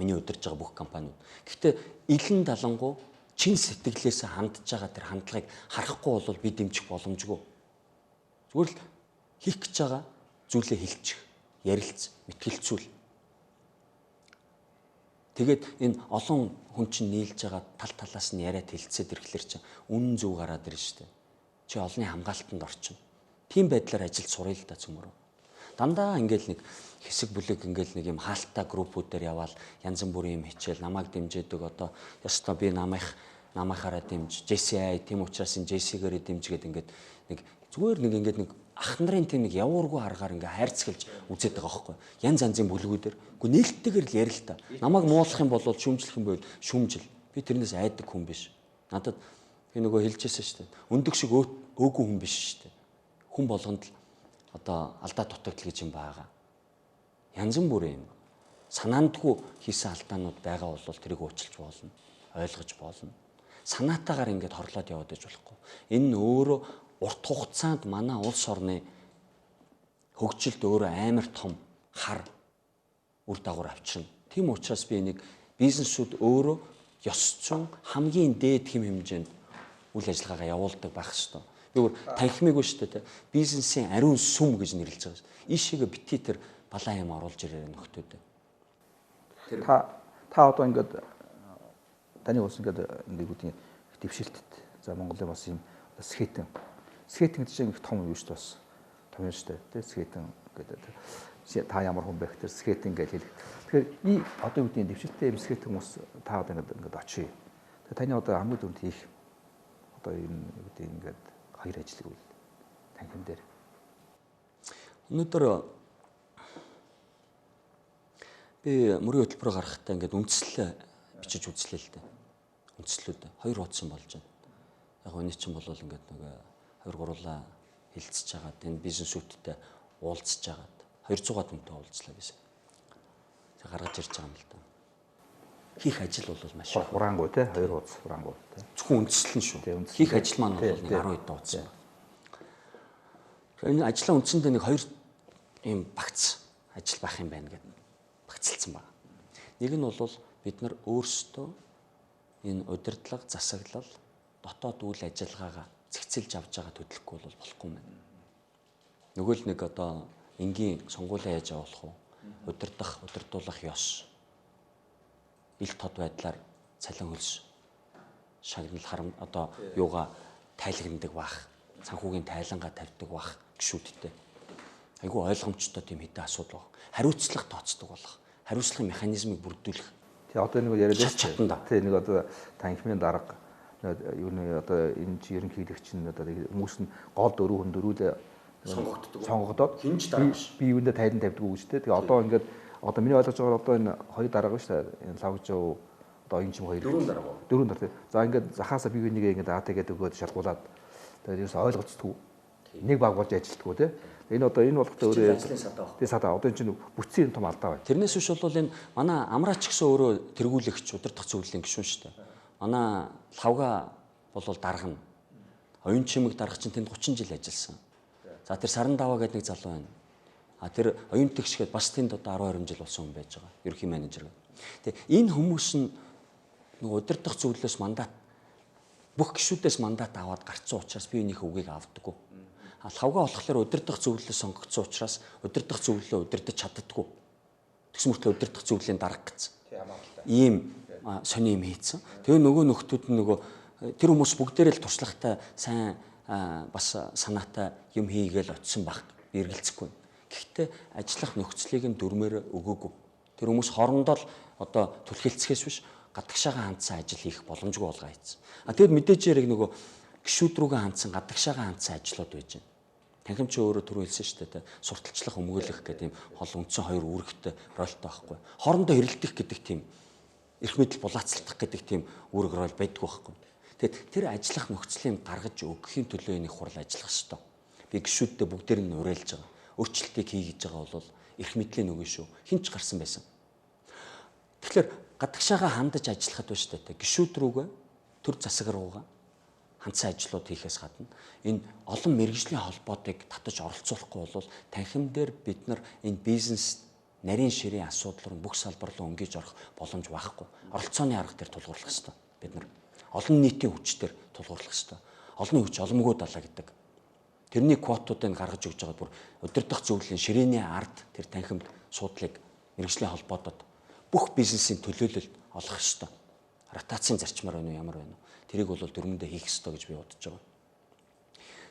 Миний удирж байгаа бүх компаниуд. Гэхдээ илэн далангуу чин сэтгэлээс хандж байгаа тэр хандлагыг харахгүй бол би дэмжих боломжгүй. Зүгээр л хийх гэж байгаа зүйлээ хэлчих, ярилц, мэтгэлцүүл. Тэгээд энэ олон хүн чинь нийлж байгаа тал талаас нь яриад хэлцээд ирэхлээр чинь үнэн зөв гараад ирнэ шүү дээ. Чи олонний хамгаалтанд орчин. Тийм байдлаар ажилд суръя л да цөмөрөө. Дандаа ингээл нэг хэсэг бүлэг ингээл нэг юм хаалттай группүүдээр яваал янз бүрийн юм хичээл намайг дэмжээдэг одоо ёстой би намайхаараа дэмж JCI тийм учраас энэ JC-гээр дэмжгээд ингээд нэг зүгээр нэг ингээд нэг ах нарын тийм нэг явуургүй аргаар ингээ хайрцгалж үзээд байгаа байхгүй. Янз янзын бүлгүүдээр. Гэхдээ нээлттэйгээр л ярил л та. Намайг муулах юм бол шүмжлэх юм байвал шүмжил. Би тэрнээс айдаг хүн биш. Надад би нөгөө хэлжсэн шүү дээ. Өндөг шиг өөгүй хүн биш шүү дээ. Хүн болгонд л одоо алдаа дутагдал гэж юм байгаа. Янз бүрийн санаандгүй хийсэн алдаанууд байгаа бол тэрийг уучлж болно. Ойлгож болно. Санаатаагаар ингээд хорлоод яваад иж болохгүй. Энэ нь өөрөө урт хугацаанд манай улс орны хөгжилд өөрөө амар том хар үр дагавар авчирна. Тийм учраас би энийг бизнесүүд өөрөө ёс зүйн хамгийн дээд хэм хэмжээнд үйл ажиллагаагаа явуулдаг байх ёстой. Би өөр танхимыг шүү дээ. Бизнесийн ариун сүм гэж нэрлэж байгаа шүү. Ийшээгээ бити тэр балаа юм оруулж ирээ нөхдөөд.
Та одоо ингээд таны ус ингээд нэг дэвшилтэд за Монголын бас юм скейтинг гэдэг чинь их том юм шүү дээ бас. Том юм шүү дээ. Тэ скейтинг гэдэг. Та ямар хүн байх тэр скейтинг гэж хэлэх. Тэгэхээр и одоо үүдийн дэвшилттэй юм скейтинг хүмүүс та одоо ингээд очие. Тэгээ таны одоо хамгийн түрүүнд хийх одоо энэ үүдийн ингээд хоёр ажлыг үйл танхим дээр.
Өнөөдөр Би мөрийн хөтөлбөр гаргахтаа ингээд үндслээ бичиж үзлээ л дээ. Үндслүүд 2 хуудсан болж байна. Яг энэ чинь бол ингээд нөгөө 2 3-аа хилцэж хагаад энэ бизнесүүдтэй уулзж хагаад 200 хүнтэй уулзлаа гэсэн. Тэг гаргаж ирж байгаа юм л да. Хийх ажил бол маш их.
Хураангуй те 2 хуудас хураангуй те.
Зөвхөн үндслэн шүү. Хийх ажил маань бол нэг 10 хэд уудсан. Энэ ажлаа үндсэндээ нэг 2 ийм багц ажил байх юм байна гэдэг багцлцсан байна. Нэг нь бол бид нар өөрсдөө энэ удирдлага, засаглал, дотоод үйл ажиллагаагаа зэгцэлж авч байгаа төлөвлөхгүй бол болохгүй юм байна. Нөгөө л нэг одоо энгийн сонгуулийн яаж явуулах вэ? Удирдуулах ёс. Ил тод байдлаар цалин хөлс шагнал харам одоо юугаа тайлагнадаг бах, санхүүгийн тайлангаа тавьдаг бах гişүүдтэй. Айгүй ойлгомжтой тийм хэдэн асуудал баг. Хариуцлага тооцдог болох. Хариуцлагын механизмыг бүрдүүлэх.
Тэгээ одоо нэг яриад
байна.
Тэгээ нэг одоо танхимын дарга юу нэг одоо энэ чи ерөнхийлөгч нь одоо хүмүүс нь гол дөрүүлээ сонгогдоод би юундэ тайлан тавьдаг үү гэж тэгээ одоо ингээд одоо миний ойлгож байгаагаар одоо энэ 2 дарга шүү дээ. Энэ лавжоо одоо энэ чим 2 4 дарга. За ингээд захаасаа бие бинийгээ ингээд АТ гэдэг өгөөд шалгуулад тэгээд ерөөс ойлгоцдгүй. Нэг баг болж ажилтдаггүй те. Энэ одоо энэ болгохтой өөрөө тий садаа одоо энэ чинь бүтцийн том алдаа байна.
Тэрнээс биш бол энэ манай амраач гэсэн өөрөө тэргүүлэгч удирдах зөвлөлийн гишүүн шүү дээ. Манай лавга бол дарга нь. Оюун чимэг дарга чинь тэнд 30 жил ажилласан. За тэр Саран Даваа гэдэг нэг залуу байна. А тэр оюун тэгшгээд бас тэнд одоо 12 жил болсон хүн байж байгаа. Ерөнхий менежер. Тэгээ энэ хүмүүс нь нэг удирдах зөвлөлөөс мандат бүх гишүүдээс мандат аваад гарцсан учраас би энийх үгийг авдаггүй. Лавга болохоор удирдах зөвлөлөө сонгогдсон учраас удирдах зөвлөлөө удирдах чаддаггүй. Тэгс мөртлөө удирдах зөвлөлийн дарга гэсэн. Ийм сони юм хийцэн. Тэгээ нөгөө нөхдүүд нь нөгөө тэр хүмүүс бүгдээрээ л туршлагатай сайн бас санаатай юм хийгээл очисон баг. Эргэлзэхгүй. Гэхдээ ажиллах нөхцөлийг нь дүрмээр өгөөгүй. Тэр хүмүүс хоорондоо л одоо түлхэлцгээс биш гадагшаага хандсан ажил хийх боломжгүй болгоо хийцэн. Тэгэд мэдээж яг нөгөө гişүүд рүүгээ хандсан гадагшаага хандсан ажлууд байж байна. Танхимч өөрөө түрүү хэлсэн шүү дээ. Сурталчлах, өмгөөлөх гэдэг юм хол үндсэн 2 үүрэгтэй ролтой байхгүй. Хоорондоо хэрэлдэх гэдэг тийм эрх мэдэл булаацлах гэдэг тийм үүрэг рол байдгүй байхгүй. Тэгэд тэр ажиллах нөхцөлийг гаргаж өгөхийн төлөө энийг хурал ажиллах ёстой. Би гişүүдтэй бүгдээр нь уриалж байгаа. Өөрчлөлтийг хийж байгаа бол эрх мэдлийн нөгөө шүү. Хинч гарсан байсан. Тэгэхээр гадагшаага хандаж ажиллахад байна шүү дээ. Гişүүд рүүгээ төр засаг руугаа хандсан ажлууд хийхээс гадна энэ олон мэргэжлийн холбоотыг татаж оролцуулахгүй бол танхим дээр бид нар энэ бизнес нарийн ширийн асуудал руу бүх салбар руу өнгөж орох боломж байхгүй. Оролцооны арга дээр тулгуурлах хэрэгтэй. Бид нар олон нийтийн хүчээр тулгуурлах хэрэгтэй. Олонний хүч оломгүй далаа гэдэг. Тэрний квотуудыг гаргаж өгж байгаа бүр удирдах зөвлөлийн ширээний ард тэр танхимд суудлыг мэргэжлийн холбоотод бүх бизнесийн төлөөлөлд олох ёстой. Ротацийн зарчмаар байна уу ямар байна уу? Тэрийг бол дөрмөндөө хийх ёстой гэж би бодож байгаа.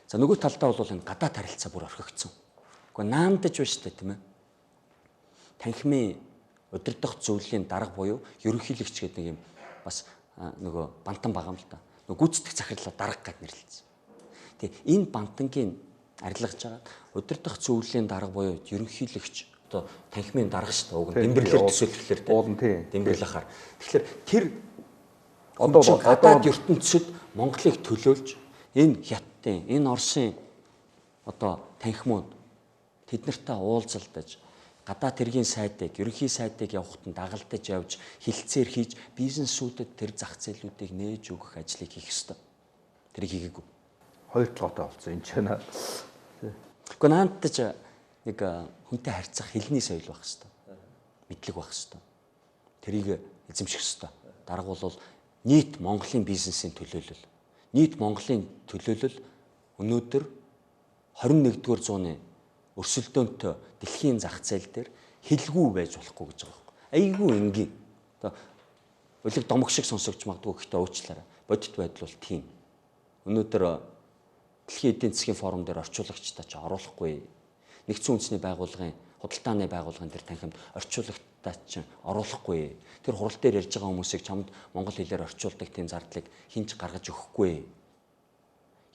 За нөгөө талдаа бол энэ гадаад харилцаа бүр орхигдсон. Гэхдээ наандаж байна шүү дээ тийм ээ. Танхимын удирдах зөвлөлийн дарга буюу ерөнхийлөгч гэдэг юм бас нөгөө бантан байгаа юм л да. Нөгөө гүйцэтгэх захирлаа дарга гэд нэрлэсэн. Тэгээ энэ бантангийн арилгаж байгаа удирдах зөвлөлийн дарга буюу ерөнхийлөгч одоо танхимын дарга шүү дээ. Уг нь дэмбэрлэр төсөөлөхлөөр тийм. Дэмбэрлэхаар. Тэгэхээр тэр одоо гадаад ертөнцид Монголыг төлөөлж энэ хятадын, энэ Оросын одоо танхимууд тэд нартай уулзалдаж гадаад хэргийн сайдыг, ерөнхий сайдыг явахад нь дагалдаж явж хилцээр хийж бизнесүүдэд тэр зах зээлүүдийг нээж өгөх ажлыг хийх ёстой. Тэрийг хийгээгүй.
2 толгойтой болсон энэ ч байна.
Гэхдээ наандаж нэг хүнтэй харьцах хэлний соёл байх ёстой. Мэдлэг байх ёстой. Тэрийг эзэмших ёстой. Дарга бол нийт Монголын бизнесийн төлөөлөл. Нийт Монголын төлөөлөл өнөөдөр 21-р зууны өрсөлдөөнтэй дэлхийн зах зээл дээр хэлгүй байж болохгүй гэж байгаа юм. Айгүй энгийн. Одоо улиг домог шиг сонсогч магадгүй гэхдээ уучлаарай. Бодит байдал бол тийм. Өнөөдөр дэлхийн эдийн засгийн форум дээр орчуулагчдаа ч оруулахгүй. Нэгдсэн үндэсний байгууллагын худалдааны байгууллагын тэр танхимд орчуулагчдаа ч оруулахгүй. Тэр хурал дээр ярьж байгаа хүмүүсийг чамд монгол хэлээр орчуулдаг тийм зардлыг хинч гаргаж өгөхгүй.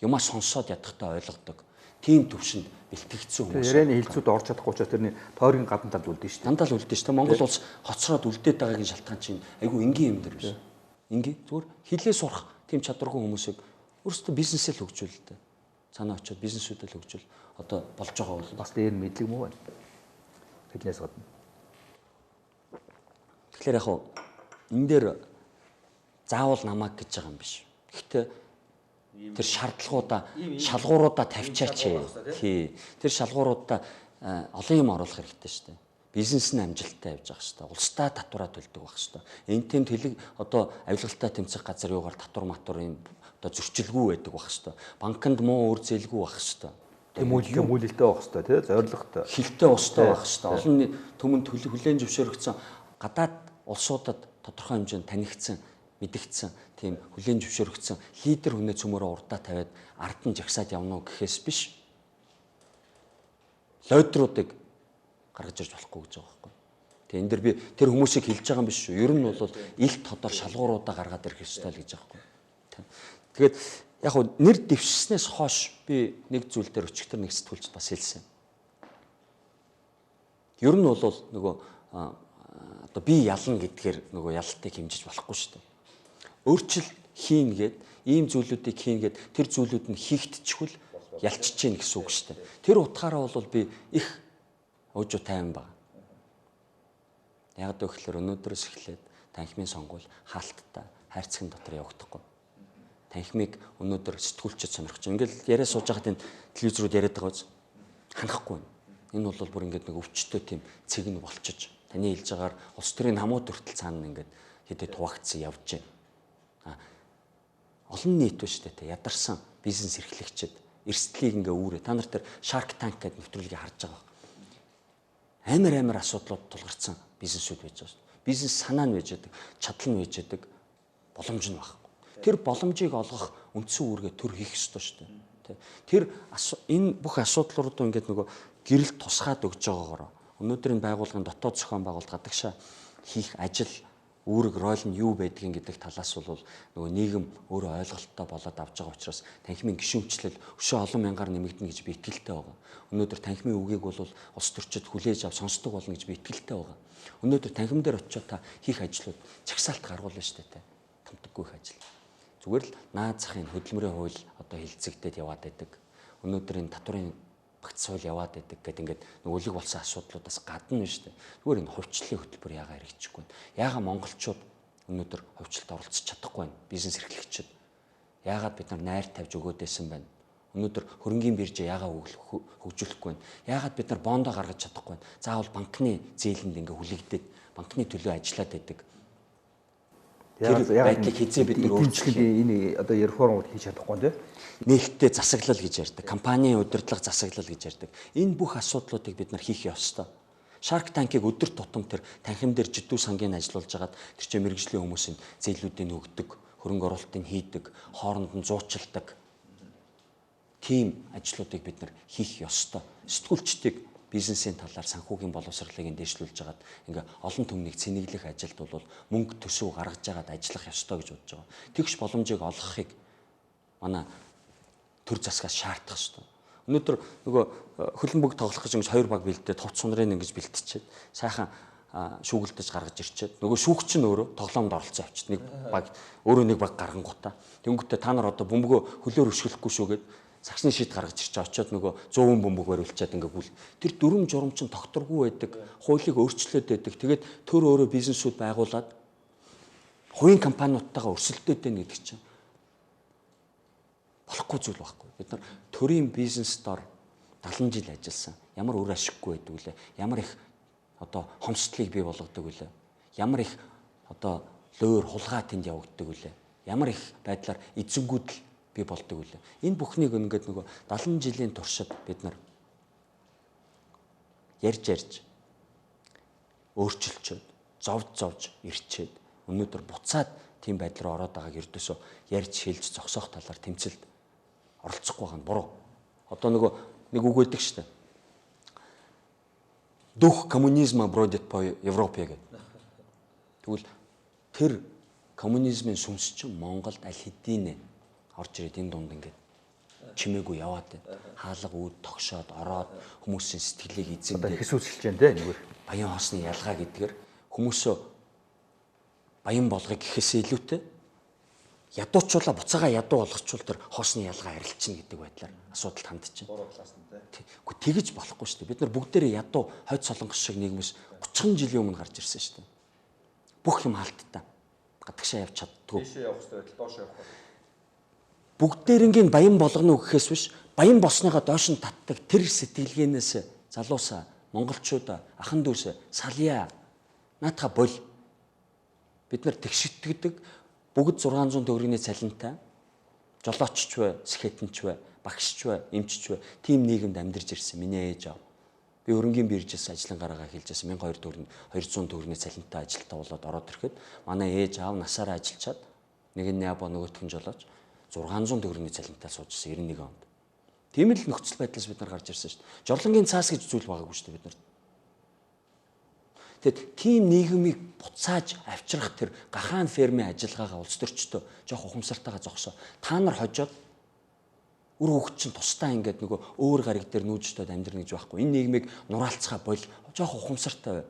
Юмаа сонсоод ядахтаа ойлгодог. тийм төвшөнд бэлтгэгдсэн хүмүүс.
Ярианы хилцүүд орж чадахгүй учраас тэрний тойргийн гадна талд үлдэн шүү дээ.
Дандаа л үлдэн шүү дээ. Монгол улс хоцроод үлдээд байгаагийн шалтгаан чинь айгүй энгийн юм дээр биш. Энгийн зүгээр хилээ сурах тийм чадваргүй хүмүүсийг өөрсдөө бизнесээ л хөгжүүлдэг. Цаанаа очиод бизнесүүдээ л хөгжүүл одоо болж байгаа бол
бас дээр мэдлэг муу байна. Тэднээс гадна.
Тэгэхээр яг энэ дээр заавал намайг гэж байгаа юм биш. Гэхдээ тэр шалгууруудаа тавьчаач. Тий. Тэр шалгууруудаа олон юм оруулах хэрэгтэй шүү дээ. Бизнес нь амжилттай явж байгаа шүү дээ. Улстай татвараа төлдөг байх шүү дээ. Энэ тэм тэлэг одоо авилгалтай тэмцэх газар юугаар татвар матварын одоо зөрчилгүй байдаг байх шүү дээ. Банкнд муу үр зээлгүй байх шүү дээ.
Мүүлэлтэй байх шүү дээ, тий, зорилготой.
Хилтэй устай байх шүү дээ. Олон түмэнд хүлээн зөвшөөрөгдсөн гадаад улсуудад тодорхой хэмжээнд танигдсан, мэдэгдсэн тийм хүлээн зөвшөөрөгдсөн лидер хүнээ цөмөрөө урдаа тавиад ард нь жагсаад явна уу гэхээс биш. Лойдруудыг гаргаж ирж болохгүй гэж байгаа байхгүй. Тэгээ энэ дэр би тэр хүмүүсийг хэлж байгаа юм биш шүү. Ер нь бол ил тодор шалгууруудаа гаргаад ирэх ёстой л гэж байгаа байхгүй. Тэгээд яг хөө нэр дэвшснээс хойш би нэг зүйл дээр өчигдөр нэг сэтгүүлч бас хэлсэн. Ер нь бол нөгөө одоо би ялна гэдгээр нөгөө ялалтыг хэмжиж болохгүй шүү дээ. Өөрчлөлт хийн гээд ийм зүйлүүдийг хийн гээд тэр зүйлүүд нь хийгдчихвэл ялчиж гин гэсэн үг шүү дээ. Тэр утгаараа бол би их өжөө тайван баг. Яг гэвэл өнөөдрөөс эхлээд танхимын сонгуул хаалттай хайрцагын дотор явагдахгүй. Танхимыг өнөөдөр сэтгүүлчид сонирхож. Ингээл яриа сууж байхад энэ телевизрүүд яриад байгаа биз? Ханахгүй. Энэ бол бүр ингээд нэг өвчтөй тийм цэг нь болчиж. Таны хэлж байгаагаар улс төрийн намууд хүртэл цаана ингээд хэдэд хуваагдсан явж байна. Олон нийт ба шүү дээ. Ядарсан бизнес эрхлэгчид эрсдлийг ингээ үүрээ. Та нар тэр Shark Tank гэдэг нэвтрүүлгийг харж байгаа. Амар асуудлууд тулгарсан бизнесүүд байж байгаа шүү дээ. Бизнес санаа нь байж байгаа, чадал нь байж байгаа, боломж нь байхгүй. Тэр боломжийг олгох үндсэн үүргээ төр хийх ёстой шүү дээ. Тэр энэ бүх асуудлууд ингээд нөгөө гэрэл тусгаад өгж байгаагаар өнөөдрийн байгууллагын дотоод зохион байгуулалт гадагшаа хийх ажил үүрэг роль нь юу байдгийг гэдэг талаас бол нөгөө нийгэм өөрөө ойлголттой болоод авч байгаа учраас танхимын гишүүнчлэл өшөө олон мянгаар нэмэгдэнэ гэж би итгэлтэй байгаа. Өнөөдөр танхимын үгийг бол улс төрчид хүлээж авч сонсдог болно гэж би итгэлтэй байгаа. Өнөөдөр танхим дээр очиод та хийх ажлууд чагсаалт гаргуулна шүү дээ. Томдоггүй их ажил. Зүгээр л наад захын хөдөлмөрийн хууль одоо хилцэгдээд яваад байдаг. Өнөөдөр энэ татварын багц суул яваад байдаг гэдэг ингээд өлөг болсон асуудлуудаас гадна нь шүү дээ. Зүгээр энэ хувьчлалын хөтөлбөр яагаад хэрэгжихгүй байна? Яагаад монголчууд өнөөдөр хувьчлалд оролцож чадахгүй байна? Бизнес эрхлэгчид яагаад бид нар найр тавьж өгөөдсэн байна? Өнөөдөр хөрөнгийн биржээ яагаад хөгжүүлэхгүй байна? Яагаад бид нар бондо гаргаж чадахгүй байна? Заавал банкны зээлэнд ингээ хүлэгдээд банкны төлөө ажиллаад байдаг. Тэр байдлыг хизээ бид нар
өөрчлөх энэ одоо реформууд хийж чадахгүй тийм.
Нээлттэй засаглал гэж ярьдаг. Компанийн удирдлага засаглал гэж ярьдаг. Энэ бүх асуудлуудыг бид нар хийх ёстой. Shark Tank-ыг өдөр тутам тэр танхим дээр жидүү сангийн ажиллуулж хагаад тэр чинь мэрэгжлийн хүмүүсийн зээлүүдийг өгдөг, хөрөнгө оруулалтыг хийдэг, хооронд нь зуучилдаг. Тийм ажлуудыг бид нар хийх ёстой. Сэтгүүлчдийг бизнесийн талаар санхүүгийн боловсролыг дээшлүүлж хагаад ингээ олон түмнийг цэнэглэх ажилд бол мөнгө төсөв гаргаж хагаад ажиллах ёстой гэж бодож байгаа. Тэгш боломжийг олгохыг манай төр засгаас шаардах ёстой. Өнөөдөр нөгөө хөлн бүг тоглох гэж ингэж хоёр баг бэлдээд товч сунрын ингэж бэлтчихэд сайхан шүүгэлдэж гаргаж ирчээд нөгөө шүүгч нь өөрөө тоглоомд оролцсон авчид нэг баг өөрөө нэг баг гаргангуудаа тэнгүүтээ та нар одоо бөмбөгөө хөлөөр өшгөлөхгүй шүүгээд сагсны шийд гаргаж ирч очиод нөгөө 100 бөмбөг бариулчаад ингээ гүйл тэр дүрм журам чин тогтворгүй байдаг хуулийг өөрчлөөд байдаг тэгээд төр өөрөө бизнесүүд байгуулад хувийн компаниудтайгаа өрсөлдөд байна гэдэг чинь болохгүй зүйл байхгүй бид нар төрийн бизнес дор 70 жил ажилласан ямар үр ашиггүй байдаг үлээ ямар их одоо хомсдлыг бий болгодог үлээ ямар их одоо лөөр хулгай тэнд явагддаг үлээ ямар их байдлаар эзэнгүүдэл би болдог үлээ. Энэ бүхнийг ингээд нөгөө 70 жилийн туршид бид нар ярьж өөрчилчөөд зовж ирчээд өнөөдөр буцаад тийм байдал руу ороод байгааг ердөөсөө ярьж хэлж зогсоох талаар тэмцэлд оролцохгүй байгаа нь буруу. Одоо нөгөө нэг үг өгдөг шүү дээ. Дух коммунизма бродит по Европе гэдэг. Тэгвэл тэр коммунизмын сүнс чинь Монголд аль хэдийн орж ирээд энэ дунд ингээд чимээгүй яваад байна. Хаалга үүд тогшоод ороод хүмүүсийн сэтгэлийг
Одоо
эзэмдээ.
ихс үүсэлж байна те нэгэр.
Баян хоосны ялгаа гэдгээр хүмүүсөө баян болгох гэхээсээ илүүтэй ядуучуулаа буцаага ядуу болгочвол тэр хоосны ялгаа арилчихна гэдэг байдлаар асуудалд хандчихна. Гэхдээ тэгэж болохгүй шүү дээ. Бид нар бүгдээрээ ядуу хойд солонгос шиг нийгмээс 30 жилийн өмнө гарч ирсэн шүү дээ. Бүх юм хаалттай. Гадагшаа явж чаддгүй.
Тийшээ явах хэрэгтэй байтал доош явах.
Бүгдээрингийн баян болгоно гэхээс биш баян босныхоо доош нь татдаг тэр сэтгэлгээнээс залуусаа монголчуудаа ахан дүүсээ сальяа наатаха бол бид нар тэгшитгдэг бүгд 600 төгрөгийн цалинтай жолоочч бай, скетэнч бай, багшч бай, эмчч бай тийм нийгэмд амьдарч ирсэн миний ээж аав. Би өрнгийн биржээс ажлын гараагаа хэлжсэн 1200 төгрөгийн цалинтай ажилтаа болоод ороод ирэхэд манай ээж аав насаараа ажиллачаад нэг нь яабо нөгөөх нь жолооч 600 төгрөгийн цалинтай суужсэн 91 онд. Тийм л нөхцөл байдлаас бид нар гарч ирсэн шүү дээ. Жорлонгийн цаас гэж зүйл байгаагүй шүү дээ бид нар. Тэгэд тийм нийгмийг буцааж авчрах тэр гахаан фермийн ажиллагаагаа улс төрчдөө жоох ухамсартайгаа зогсоо. Та нар хожоод үр хөвгт чинь тусдаа ингээд нөгөө өөр гариг дээр нүүжтээд амьдрна гэж байхгүй. Энэ нийгмийг нураалцгаа бол жоох ухамсартай бай.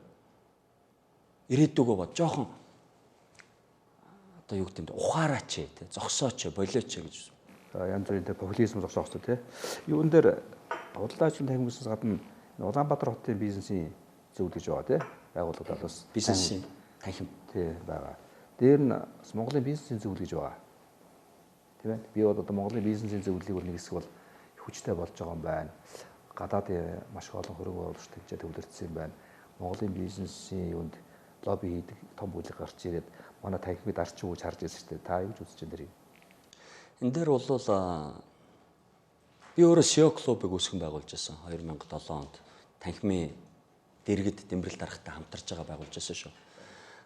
Ирээдүгөө бод жоохон одоо юу гэдэг нь ухаараач те зогсооч болооч гэж.
Янз бүрийн тэр популизм зогсоох хэрэгтэй те. Юун дээр худалдаачийн танхимаас гадна Улаанбаатар хотын бизнесийн зөвлөж гэж байгаа те. Байгууллагад бас
бизнесийн танхим
тий байгаа. Дээр нь бас Монголын бизнесийн зөвлөж гэж байгаа. Тийм ээ. Би бол одоо Монголын бизнесийн зөвлөлийг бол нэг хэсэг бол хүчтэй болж байгаа юм байна. Гадаад маш их олон хөрөнгө оруулагч төвчөө төвлөрсөн юм байна. Монголын бизнесийн юунд лобби хийдэг том бүлэг гарч ирээд манай танхимыг арчин үүж харж ирсэн шүү дээ. Та юу ч үзэж байна дэрийг.
энэ дээр бол би өөрөө SEO клубыг үүсгэн байгуулж байсан 2007 онд танхимын дэргэд дэмбэрэл дарахтай хамтарч байгаа байгуулж байсан шүү.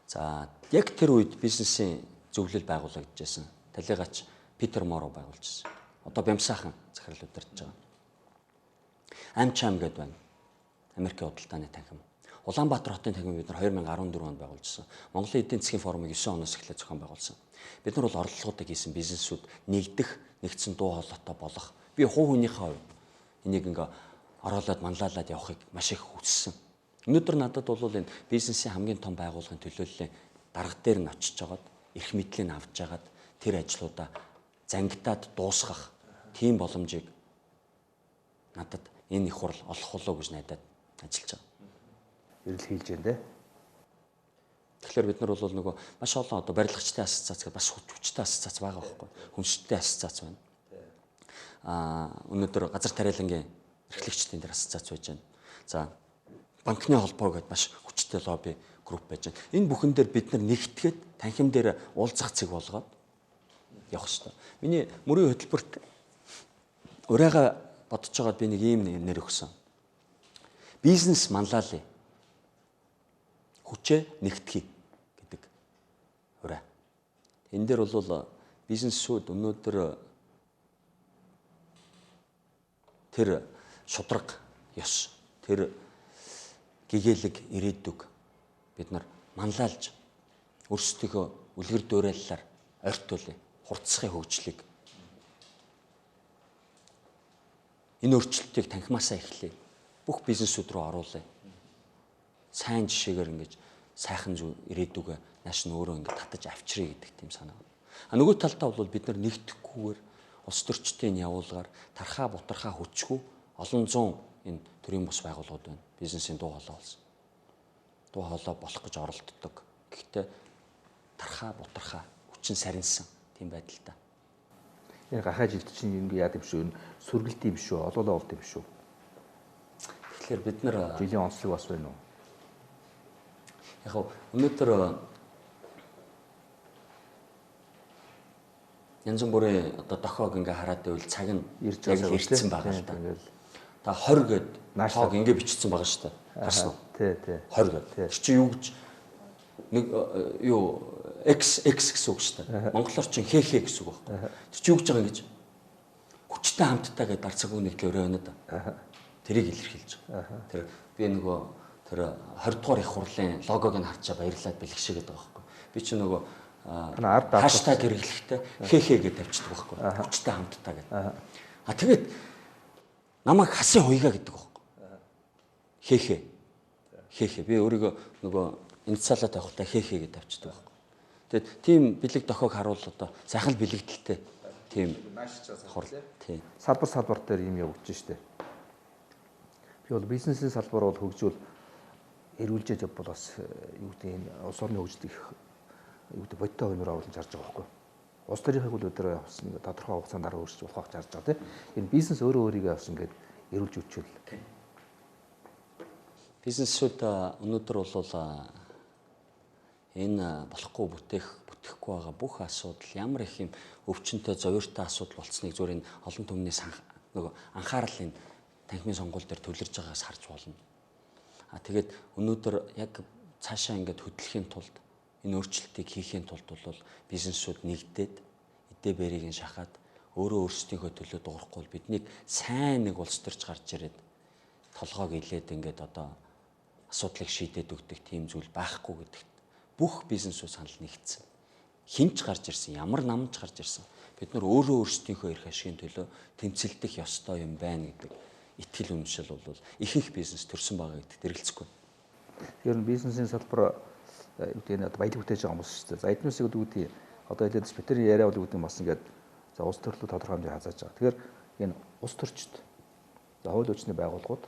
За яг тэр үед бизнесийн зөвлөл байгуулагдаж байсан. Талигаач Питер Моро байгуулж байсан. Одоо Бямсаахан захирал удирдах байгаа. Амчаам гэдэг байна. Америкийн худалдааны танхим. Улаанбаатар хотын танхим бид нар 2014 онд байгуулжсэн. Монголын эдийн засгийн форумыг 9 оноос эхлээд зохион байгуулсан. Бид нар бол орлогоодыг хийсэн бизнесүүд нэгдэх, нэгдсэн дуу хоолойтой болох. Би хувь хүнийхээ хувьд энийг ингээ ороолоод манлайлаад явахыг маш их хүссэн. Өнөөдөр надад бол энэ бизнесийн хамгийн том байгууллагын төлөөллийн дарга дээр нь очиж жагаад эрх мэдлийг авч жагаад тэр ажлуудаа зангидаад дуусгах тийм боломжийг надад энэ их хурл олох болоо гэж найдаад ажиллаж байгаа.
Ирэл хийлж байна те.
Тэгэхээр бид нар бол нөгөө маш олон одоо барилгачтай ассоциац гэдэг бас хүчтэй ассоциац байгаа байхгүй. Хүнстэй ассоциац байна. Өнөөдөр газар тариалангийн эрхлэгчдийн дээр ассоциац байж байна. За банкны холбоо гэдээ маш хүчтэй лобби групп байж байна. Энэ бүхэн дээр бид нар нэгтгээд танхим дээр уулзах цэг болгоод явах хэрэгтэй. Миний мөрийн хөтөлбөрт урайга бодож байгаад би нэг ийм нэр өгсөн. Бизнес манлайлал хүчээ нэгтгэе гэдэг урай. Энэ дээр бол бизнесүүд өнөөдөр тэр шудраг ёс, тэр гэгээлэг ирээдүг бид нар манлайлж өөрсдийнхөө үлгэр дуурайлалаар ойртуулъя. Хурцсахын хөгжлийг энэ өөрчлөлтийг танхимаасаа эхлэе. Бүх бизнесүүд рүү оруулъя. Сайн жишээгээр ингэж сайхан зүг ирээдүгэ нааш нь өөрөө ингэ татаж авчръя гэдэг тийм санаа. Нөгөө талдаа бол бид нар нэгдэхгүйгээр улс төрчдийн явуулгаар тархаа бутархаа хүчгүй олон зуун энэ төрийн бус байгууллагууд байна. Бизнесийн дуу хоолой болсон. Дуу хоолой болох гэж оролддог. Гэхдээ тархаа бутархаа хүчин сарнсан тийм байдалтай.
Энэ гахаа жилт чинь ингэ яад юм шүү. Сүргэлт юм шүү. Олоолаа болд юм шүү.
Тэгэхээр бид нар
жилийн онцлог бас байна уу?
Яг өнөөдөр янз бүрийн одоо дохоог ингээ хараад байвал цаг нь яг ирсэн байгаа л да. Та 20 гээд тоог ингээ бичсэн байгаа шүү дээ. Харсан уу?
Тий.
20 гээд. Тэр чи юу гэж нэг юу x гэсэн үг шүү дээ. Монголоор чинь хээ гэсэн үг байхгүй. Тэр чи юу гэж байгаа ингэж хүчтэй хамттай гэдэг дар цаг үнийг өрөө өнөд. Тэрийг илэрхийлж байгаа. Тэр би нөгөө тэр 20 дугаар их хурлын логог нь харчаа баярлаад бэлгшээ гэдэг байгаа байхгүй. Би чи нөгөө хаштаг хэрэглэхдээ хээ гэж тавьчихдаг байхгүй. Хүчтэй хамттай гэдэг. Тэгээд намайг хасын хуйгаа гэдэг байхгүй. Хээхээ. Би өөрийгөө нөгөө инициалаа тавихтаа хээхээ гэдээ авчдаг байхгүй. Тэгээд тийм бэлэг дохиог харуул одоо сайхан бэлэгдэлтэй тийм хурл. Тийм.
Салбар дээр юм явагдаж штэ. Би бол бизнесийн салбар бол хөгжүүл эрүүлжээд бол бас юу гэдэг энэ улс орны хөгжилт их юу гэдэг бодтой хөнөөр оруулж харж байгаа байхгүй. Улс төрийнхээ хөлөөр бас нэг тодорхой хугацаанд дараа өөрчлөж болох гэж харж байгаа тийм. Энэ бизнес өөрөө өөрийгөө бас ингээд эрүүлж үчүүл.
Бизнесүүд өнөөдөр бол энэ болохгүй бүтэхгүй байгаа бүх асуудал ямар их юм өвчнөд зовёртой асуудал болцсныг зүгээр энэ олон түмний нөгөө анхаарлын танхимын сонгуул дээр төвлөрж байгаагаас харж болно. Тэгээд өнөөдөр яг цаашаа ингээд хөдлөхийн тулд энэ өөрчлөлтийг хийхийн тулд бол бизнесүүд нэгдээд эдээ бэрийг нь шахаад өөрөө өөрсдийнхөө төлөө дуурахгүй бол биднийг сайн нэг улс төрж гарч ирээд толгойг илээд ингээд одоо асуудлыг шийдээд өгдөг тийм зүйл байхгүй гэдэгт бүх бизнесүүд санал нэгдсэн. Хинч гарч ирсэн, ямар намж гарч ирсэн. Бид нар өөрөө өөрсдийнхөө эрх ашигын төлөө тэмцэлдэх ёстой юм байна гэдэг итгэл үнэмшил бол ихэнх бизнес төрсэн байгаа гэдэгт эргэлзэхгүй.
Тэр нь бизнесийн салбар юу гэдэг нь баялаг бүтээж байгаа хүмүүс шүү дээ. За эднүсийг гэдэг одоо хэлээд бид нар яриа бол үүдэн бас ингээд за улс төрлөө тодорхой хэмжээ хазааж байгаа. Тэгэхээр энэ улс төрчд за хууль хүчний байгууллагууд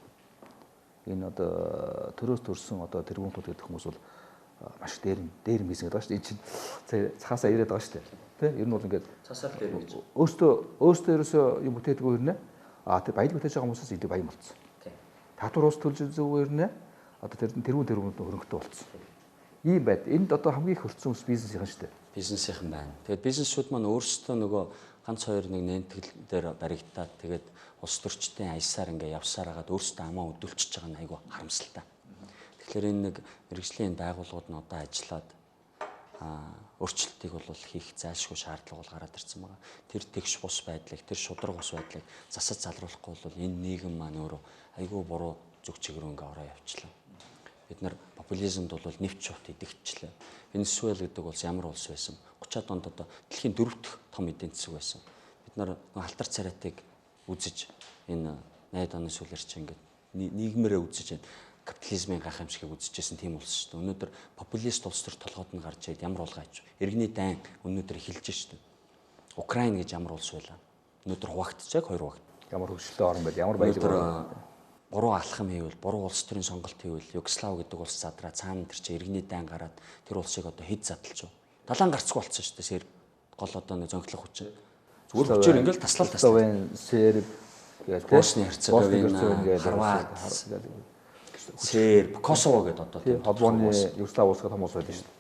энэ одоо төрөөс төрсэн одоо тэргүүнүүд гэдэг хүмүүс бол маш дээр бизнес гэдэг ба шүү дээ. Энд чинь цахаасаа ирээд байгаа шүү дээ. Тэ? Ер нь бол ингээд
цасаар дээр гэж.
Өөртөө ерөөсөө юм бүтээдэггүй хэрнээ. Тэр баялаг бүтээж байгаа хүмүүсээс илүү баян болцсон. Татвар ус төлж зүгээр нэ. Одоо тэрүүнд хөрөнгөтэй болцсон. Ийм байд. Энд одоо хамгийн их хөрцсөн хүмүүс бизнесийн шүү дээ.
Бизнесийнхэн байна. Тэгээд бизнесүүд маань өөрсдөө нөгөө ганц хоёр нэг нэнтгэл дээр баригдаад тэгээд улс төрчдийн аясаар ингээ явсаар хагаад өөрсдөө амаа өдөлчж байгаа нь айгүй харамсалтай. Тэгэхээр энэ нэг мэргэжлийн байгууллагууд нь одоо ажиллаад өөрчлөлтийг бол хийх зайлшгүй шаардлага бол гараад ирсэн байгаа. Тэр тэгш бус байдлыг, тэр шудраг бус байдлыг засаж залруулахгүй бол энэ нийгэм маань өөрөө айгүй буруу зүг чигээр ингээ ороо явчлаа. Бид нар популизмд бол нэвч шувт идэгчлээ. Венесуэл гэдэг улс ямар улс байсан? 30-аад онд одоо дэлхийн 4-р том эдийн засаг байсан. Бид нар халтар царайтыг үзэж энэ 80-аад оны сүүлээр чи ингээд нийгмээрээ үзэж капитализмын гайхамшигыг үзэжсэн тийм улс шүү дээ. Өнөөдөр популист улс төр толгойд нь гарч ирээд ямар улгайч. Иргэний дайн өнөөдөр эхэлж шүү дээ. Украин гэж ямар улс байлаа. Өнөөдөр хуваагдчих яг 2 хуваагд.
Ямар хөгжөлтэй орн байд, ямар баялаг
буруу алхам хийвэл, буруу улс төрийн сонголт хийвэл Югослав гэдэг улс задраа цаана тэр чи иргэний дайн гараад тэр улсыг одоо хэд задлж байна. Далайн гарцгүй болцсон шүү дээ. Серб гол одоо нэг зөнхлөх хүчин. Зүгээр хүчээр ингээл таслал.
Серб
гэдэг Босни Херцеговина, Хорват, Серб, Косово гэдэг одоо
тийм Холбооны Югослав улс гэдэг хүмүүс байдаг шүү дээ.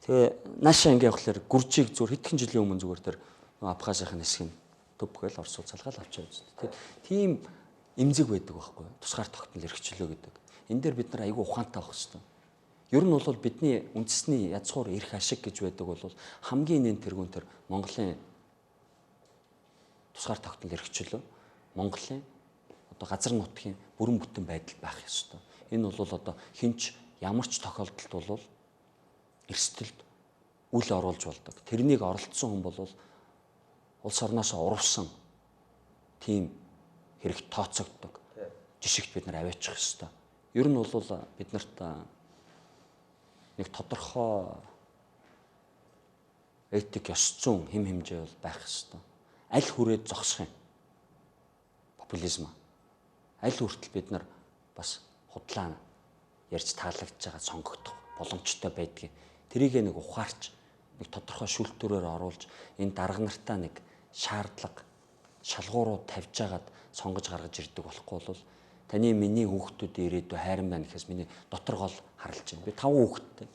Тэгээ наашаа ингээ явахлаар Гүржийг зүгээр хэдхэн жилийн өмнө зүгээр тэр Абхазийн хэсгийн төв гээл Орос цалгаал авчаад шүү дээ. Тийм эмзэг байдаг байхгүй юу? Тусгаар тогтмол эрхчлөө гэдэг. Энэ дээр бид нар айгүй ухаантай байх хэрэгтэй. Ер нь бол бидний үндэсний язгуур эрх ашиг гэж байдаг бол хамгийн нэн тэргүүн тэр Монголын тусгаар тогтмол эрхчлөө, Монголын одоо газар нутгийн бүрэн бүтэн байдал байх ёстой. Энэ бол одоо хинч ямар ч тохиолдолд бол эрсдэлд үл оруулж болдог. Тэрнийг оролцсон хүн бол улс орноос урвсан тийм хэрэг тооцогддог. Жишгт бид нар аваачих ёстой. Ер нь бол бид нарт нэг тодорхой этик ёс зүйн хэм хэмжээ бол байх ёстой. Аль хүрээд зогсох юм? Популизм. Аль хүртэл бид нар бас худлаа ярьж таалагдж байгаа сонгогдох боломжтой байдгийг тэрийг нэг ухаарч нэг тодорхой шүүлтүүрээр оруулж энэ дарга нартаа нэг шаардлага шалгуурууд тавьж агаад сонгож гаргаж ирдэг болохгүй бол таны миний хүүхдүүдийн ирээдүй хайран байна гэхээс миний дотор гол харалж байна. Би 5 хүүхэдтэй.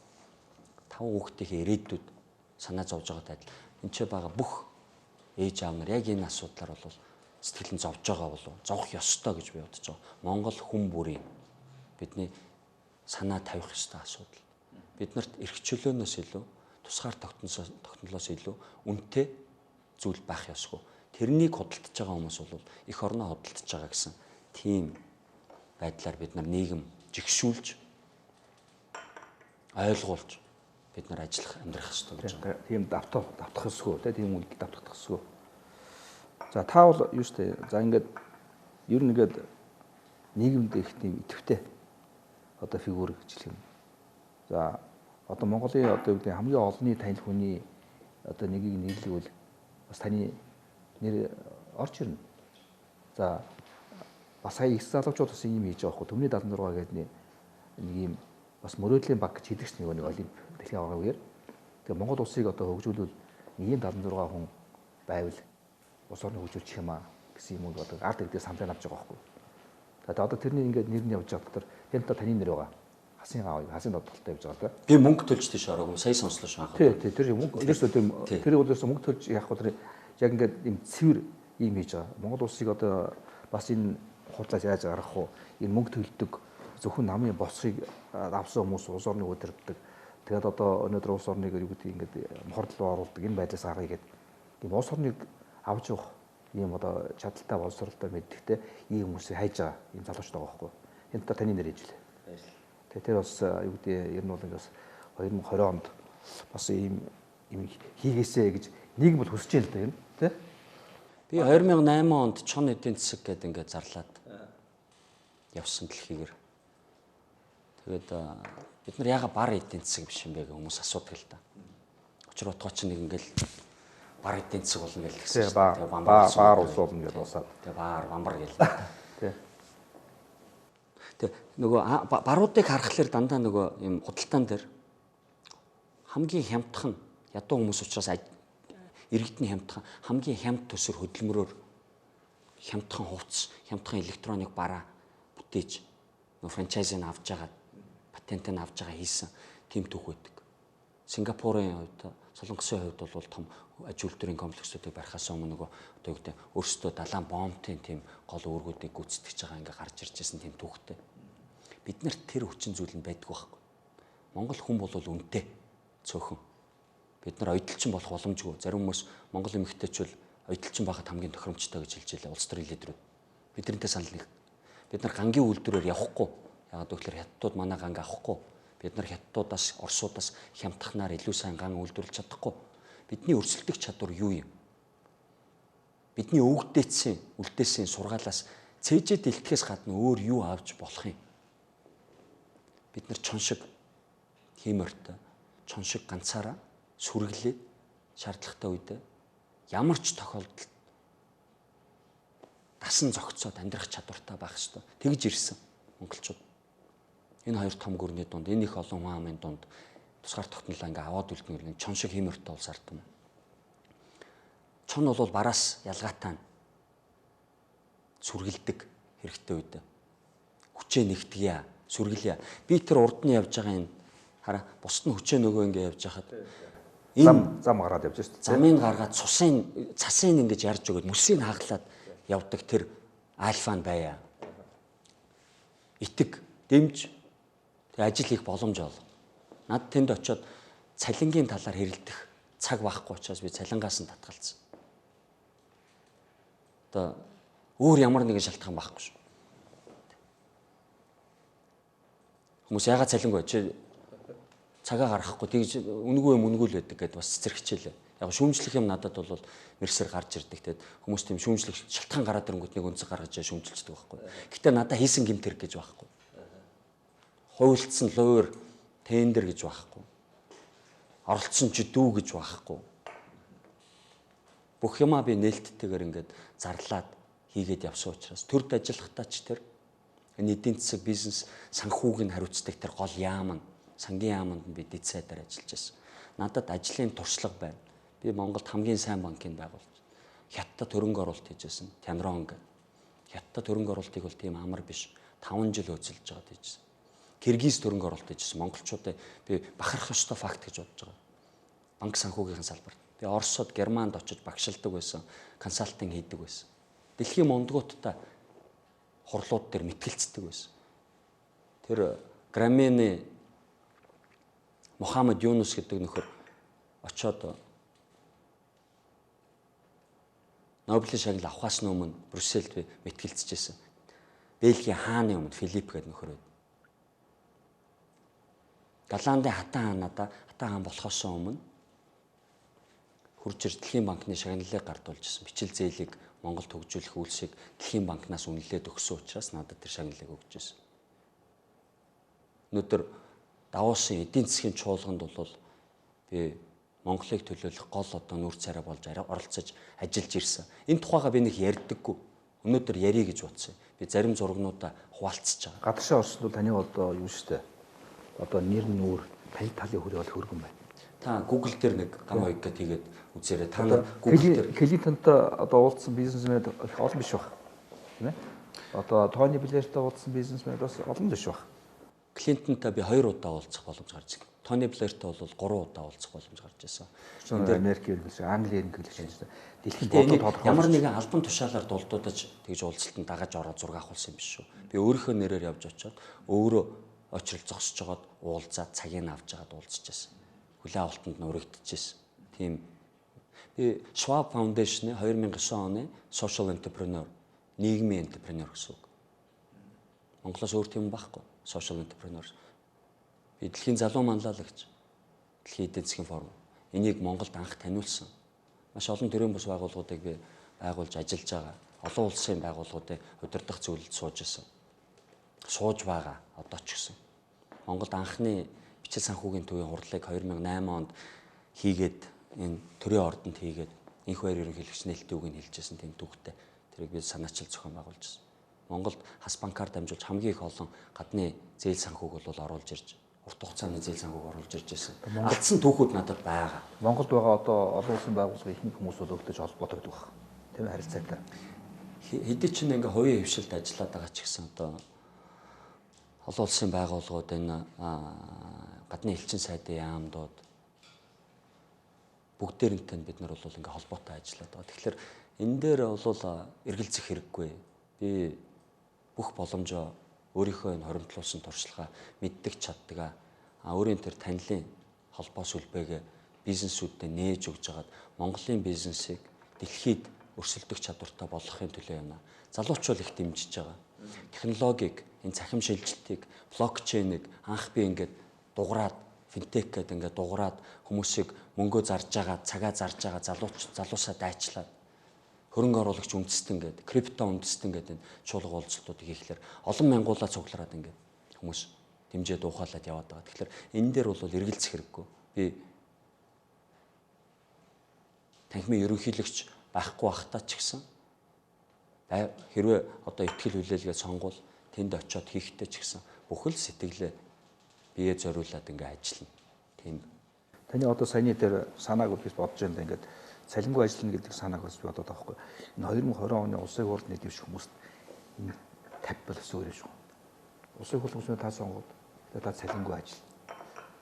5 хүүхдийнхээ ирээдүйд санаа зовж байгаа адил энэ ч байгаа бүх ээж аав нар яг энэ асуудлаар бол сэтгэл нь зовж байгаа болов зовх ёстой гэж би бодож байгаа. Монгол хүн бүрийн бидний санаа тавих ёстой асуудал. Биднэрт эрх чөлөөнөөс илүү тусгаар тогтнолоос илүү үнэтэй зүйл байх ёсгүй. Тэрнийг худалдаж байгаа хүмүүс бол эх орноо худалдаж байгаа гэсэн тийм байдлаар бид нар нийгэм жигшүүлж ойлгуулж бид нар ажиллах амьдрах ёстой гэж байна.
Тийм давтах ёсгүй тийм үйл давтах ёсгүй. За та бол юу штэ. За ингээд ер нь ингээд нийгэмд их тийм идэвхтэй одоо фигур гэж хэлэх юм. За одоо Монголын одоо юу гэдэг хамгийн олонний танил хүний одоо нэгийг нийлүүлвэл бас таны нэр орж ирнэ. За бас сая их залуучууд бас ийм хийж байгаа хгүй. Төмний 76 гэдэг нэг ийм бас мөрөөдлийн баг гэж хэлдэг чинь нэг олимп дэлхийн аварга үеэр. Тэгээ Монгол улсыг одоо хөгжүүлвэл нэг ийм 76 хүн байвал улс орныг хөгжүүлчих юм аа гэсэн юм уу одоо ард ирдээ саналаа авч байгаа хгүй. Тэгээд одоо тэрний ингээд нэр нь явж байгаа дотор тэнд та таны нэр байгаа. Хасын аав, хасын тодтолтой явж байгаа да.
Би мөнгө төлж тийш ороогүй. Сая сонслоо шаах.
Тий, тэр мөнгө ерөөсөө тэр удаас мөнгө төлж яах вэ тэр яг ингээд юм цэвэр ийм хийж байгаа. Монгол улсыг одоо бас энэ худлаас яаж гаргах вэ? Энэ мөнгө төлдөг зөвхөн намын босрыг авсан хүмүүс улс орныг удирддаг. Тэгээд одоо өнөөдөр улс орныг юу гэдэг ингээд мохордлоо оруулдаг энэ байдлаас гаргая гэдэг. Тийм улс орныг авч явах ийм одоо чадaltaй боловсролтой мэддэгтэй ийм хүмүүсийг хайж байгаа ийм залуучууд байгаа байхгүй. Энд та таны нэр ижил. Тэгээд тэр бас юу гэдэг ер нь бол ингээс 2020 онд бас ийм хийгээсэй гэж нийгэм бол хүсэж байна л да юм тий.
Би 2008 онд чон эдийн засаг гэдэг ингээд зарлаад явсан дэлхийгэр. Тэгээд бид нар яга бар эдийн засаг биш юм бэ гэх хүмүүс асуудаг л да. Учир утгаа чинь нэг ингээл бар эдийн засаг болно гэж хэлсэн.
Тэгээ баар улс болно гэж дуусаад.
Тэгээ баар бамбар гэлээ. Тий. Тэгээ нөгөө баруудыг харахаар дандаа нөгөө юм худалдаан дээр хамгийн хямдхан ядуу хүмүүс учраас иргэдний хямдхан хамгийн хямд төсөр хөдөлмөрөөр хямдхан хувцс, хямдхан электроник бараа бүтээж нөгөө франчайзыг авч байгаа, патентыг авч байгаа хийсэн тийм түүх байдаг. Сингапурын хувьд, Солонгосын хувьд бол том аж үйлдвэрийн комплексуудыг барихаас өмнө нөгөө одоо юу гэдэг өөрсдөө далайн бомбын тийм гол үүргүүдийг гүйцэтгэж байгаа ингээ гарч ирж байсан тийм түүхтэй. Бид нарт тэр хүчин зүйл нь байдгүй байхгүй. Монгол хүн бол үнэтэй цөөхөн. Бид нар ойдолчин болох боломжгүй. Зарим хүмүүс Монгол эмэгтэйчүүл ойдолчин байхад хамгийн тохиромжтой гэж хэлж байлаа улс төрийн лидерүүд. Бидэрнтэй санал нэг. Бид нар гангийн үйлдвэрээр явахгүй. Яагаад гэвэл хятадууд манай ганг авахгүй. Бид нар хятадуудаас, орсуудаас хямдхнаар илүү сайн ган үйлдвэрлэж чадахгүй. Бидний өрсөлдөх чадвар юу юм? Бидний үлдээсэн сургаалаас цээжэд илтгэхээс гадна өөр юу авч болох юм? Бид нар чон шиг хиймэртэй, чон шиг ганцаараа сүргэлээд шаардлагатай үедээ ямар ч тохиолдолд дасан зогцоод амьдрах чадвартай байх ёстой. Тэгж ирсэн монголчууд. Энэ хоёр том гүрний дунд, энэ их олон хүн амын дунд тусгаар тогтнолоо ингээ аваад үлдэн чон шиг хиймэртэй улс ардсан. Чон бол бараас ялгаатай сүргэлдэг хэрэгтэй үед хүчээ нэгтгэе, сүргэлье. Би тэр урд нь явж байгаа энэ хараа бусд нь хүчээ нөгөө ингээ явж хахад
зам гараад явж шүү дээ.
Замыг гаргаад цасын ингэж ярьж өгöd мөсийг хаглаад явдаг тэр альфа нь байя. Итэг, дэмж ажил хийх боломж ол. Над тэнд очиод цалингийн талаар хэрэлдэх цаг байхгүй учраас би цалингаас нь татгалцсан. Одоо өөр ямар нэгэн шалтгаан байхгүй шүү. Хүмүүс ягаад цалингүй чи цагаа гаргахгүй тэгж үнгүй юм үнгүүл байдаг гэдээ бас цэцэрхчихлээ. Яг шүүмжлэх юм надад бол мэрсээр гарч ирдэг. Тэгэд хүмүүс тийм шүүмжлэх шалтгаан гараад ирэнгүүт нэг үнцэг гаргаж шүүмжилдэг байхгүй. Гэтэ надад хийсэн гэмт хэрэг гэж байхгүй. Хувилдсан луур тендер гэж байхгүй. Оролцсон ч дүү гэж байхгүй. Бүх юмаа би нээлттэйгээр ингээд зарлаад хийгээд явсан учраас төрд ажиллахтаа ч тэр энэ эдийн засаг бизнес санхүүг нь хариуцдаг тэр гол яам нь сангийн яамд би дэд сайдаар ажиллаж байсан. Надад ажлын туршлага байна. Би Монголд хамгийн сайн банкыг байгуулж Хятадд хөрөнгө оруулалт хийжсэн. Тянрон гэдэг. Хятадд хөрөнгө оруулалтыг бол тийм амар биш. 5 жил хөцөлж байгаа гэжсэн. Киргиз хөрөнгө оруулалт хийжсэн. Монголчуудыг би бахарах ёстой факт гэж бодож байгаа. Банк санхүүгийн салбарт. Би Оросод, Германд очиж багшилдаг байсан. Консалтинг хийдэг байсан. Дэлхийн мондгуудтай хурлууд дээр мэтгэлцдэг байсан. Тэр Граммины Мухаммад Юнус гэдэг нөхөр очоод Нобелийн шагнал авахаас өмнө Брюсселд би мэтгэлцэжсэн. Бельгийн хааны өмнө Филипп гэдэг нөхөр байд. Голландын хатан хаан болохоос өмнө хурж ирж Дэлхийн банкны шагналыг гардуулж ирсэн. Бичил зээлийг Монголд хөгжүүлэх үйлсийг Дэлхийн банкнаас үнэлээд өгсөн учраас надад тэр шагналыг өгч ирсэн. Өнөөдөр Давосын эдийн засгийн чуулганд бол би Монголыг төлөөлөх гол одоо нүүр царай болж оролцож ажиллаж ирсэн. Энэ тухайга би нэг ярьдаггүй. Өнөөдөр ярих гэж бодсон. Би зарим зургнуудаа хуваалцж байгаа.
Гадагшаа орсод бол таны одоо юу штэ. Одоо нэр нүүр тань талын хүрээ бол хөргөн байна.
Та Google дээр нэг гам ойг гэд хийгээд үзээрэй. Та нар Google дээр
Клинтонтой одоо уулзсан бизнесмэнүүд их олон биш баг. Тийм ээ. Одоо Тони Блэртэй уулзсан бизнесмэнүүд бас олон биш баг.
Клинтонтой би 2 удаа уулзах боломж гарч ирсэн. Тони Блэртэй бол 3 удаа уулзах боломж гарч ирсэн.
Энэ дээр Америкийн хэрэглэж, Английн хэрэглэж байна. Дэлхийн бодол тодорхой.
Ямар нэгэн албан тушаалаар дулдуудаж тэгж уулзалтанд дагаж ороод зураг авахулсан юм биш шүү. Би өөрийнхөө нэрээр явж очиод өөрөө очрол зогсож жагаад уулзаад цагийг авч жагаад уулзж байсан. Хүлээн авалтанд нурагдчихсэн. Тийм. Би Schwab Foundation-ы 2009 оны social entrepreneur, нийгмийн entrepreneur гэсэн үг. Монголоос өөр тийм байхгүй. Social entrepreneur. Би дэлхийн залуу манлайлагч, дэлхийн эдийн засгийн форум. Энийг Монголд анх таниулсан. Маш олон төрлийн бус байгууллагуудыг би байгуулж ажиллаж байгаа. Олон улсын байгууллагуудын удирдах зөвлөлд сууж байсан. Сууж байгаа одоо ч гэсэн. Монголд анхны бичил санхүүгийн төвийн хурлыг 2008 онд хийгээд энэ төрийн ордонд хийгээд энх баяр ерөнхийлөгч нээлттэй үгийг хэлжсэн тийм түүхтэй. Тэрийг би санаачил зохион байгуулжсэн. Монголд хас банкар дамжуулж хамгийн их олон гадны зээл санхүүг бол оруулж ирж урт хугацааны зээл санхүүг оруулж ирж байсан. Алдсан түүхүүд надад байгаа.
Монголд байгаа одоо олон улсын байгууллагын ихэнх хүмүүс бол өөртөө холбоотой гэдэг баг. Тийм ээ харилцаатай.
Хэдий ч ингээ хувийн хөвшилд ажиллаад байгаа ч гэсэн одоо олон улсын байгууллагууд энэ гадны элчин сайдын яамдууд бүгдээрнтэй бид нар бол ингээ холбоотой ажиллаад байгаа. Тэгэхээр энэ дээр бол эргэлзэх хэрэггүй. Би бүх боломжоо өөрийнхөө энэ хоримтлуулсан туршлагаа мэддэг чаддгаа өөрийн тэр танилын холбоо сүлбэгээ бизнесүүдэд нээж өгж хагаад Монголын бизнесийг дэлхийд өрсөлдөх чадвартай болгохын төлөө явна. Залуучууд их дэмжиж байгаа. Технологиг, энэ цахим шилжилтийг, блокчейнийг анх би ингээд дуграад финтек гэдэг ингээд дуграад хүмүүсийг мөнгөө зарж байгаа, цагаа зарж байгаа залуусаа дайчлаад хөрөнгө оруулагч үндэстэн гэдэг, крипто үндэстэн гэдэг чуулга уулзалтуудыг хийхлээр олон мянгуулаа цуглараад ингээд хүмүүс дэмжээд ухаалаад яваад байгаа. Тэгэхээр энэ дээр бол эргэлзэх хэрэггүй. Би танхимын ерөнхийлөгч байхгүй байхдаа ч гэсэн хэрвээ одоо ихтгэл хүлээлгээ сонгвол тэнд очиод хийхдээ ч гэсэн бүхэл сэтгэлээ бие зориулаад ингээд ажиллана. Тийм.
Таны одоо саяны дээр санааг үлдээж бодож байна ингээд цалингүй ажиллана гэдэг санааг бас би бодоод байгаа хгүй. Энэ 2020 оны улсын хурлын дэвш хүмүүст энэ 50 бол өсөөр шүү. Улсын хурлын хүмүүсээ та сонгоод та цалингүй ажил.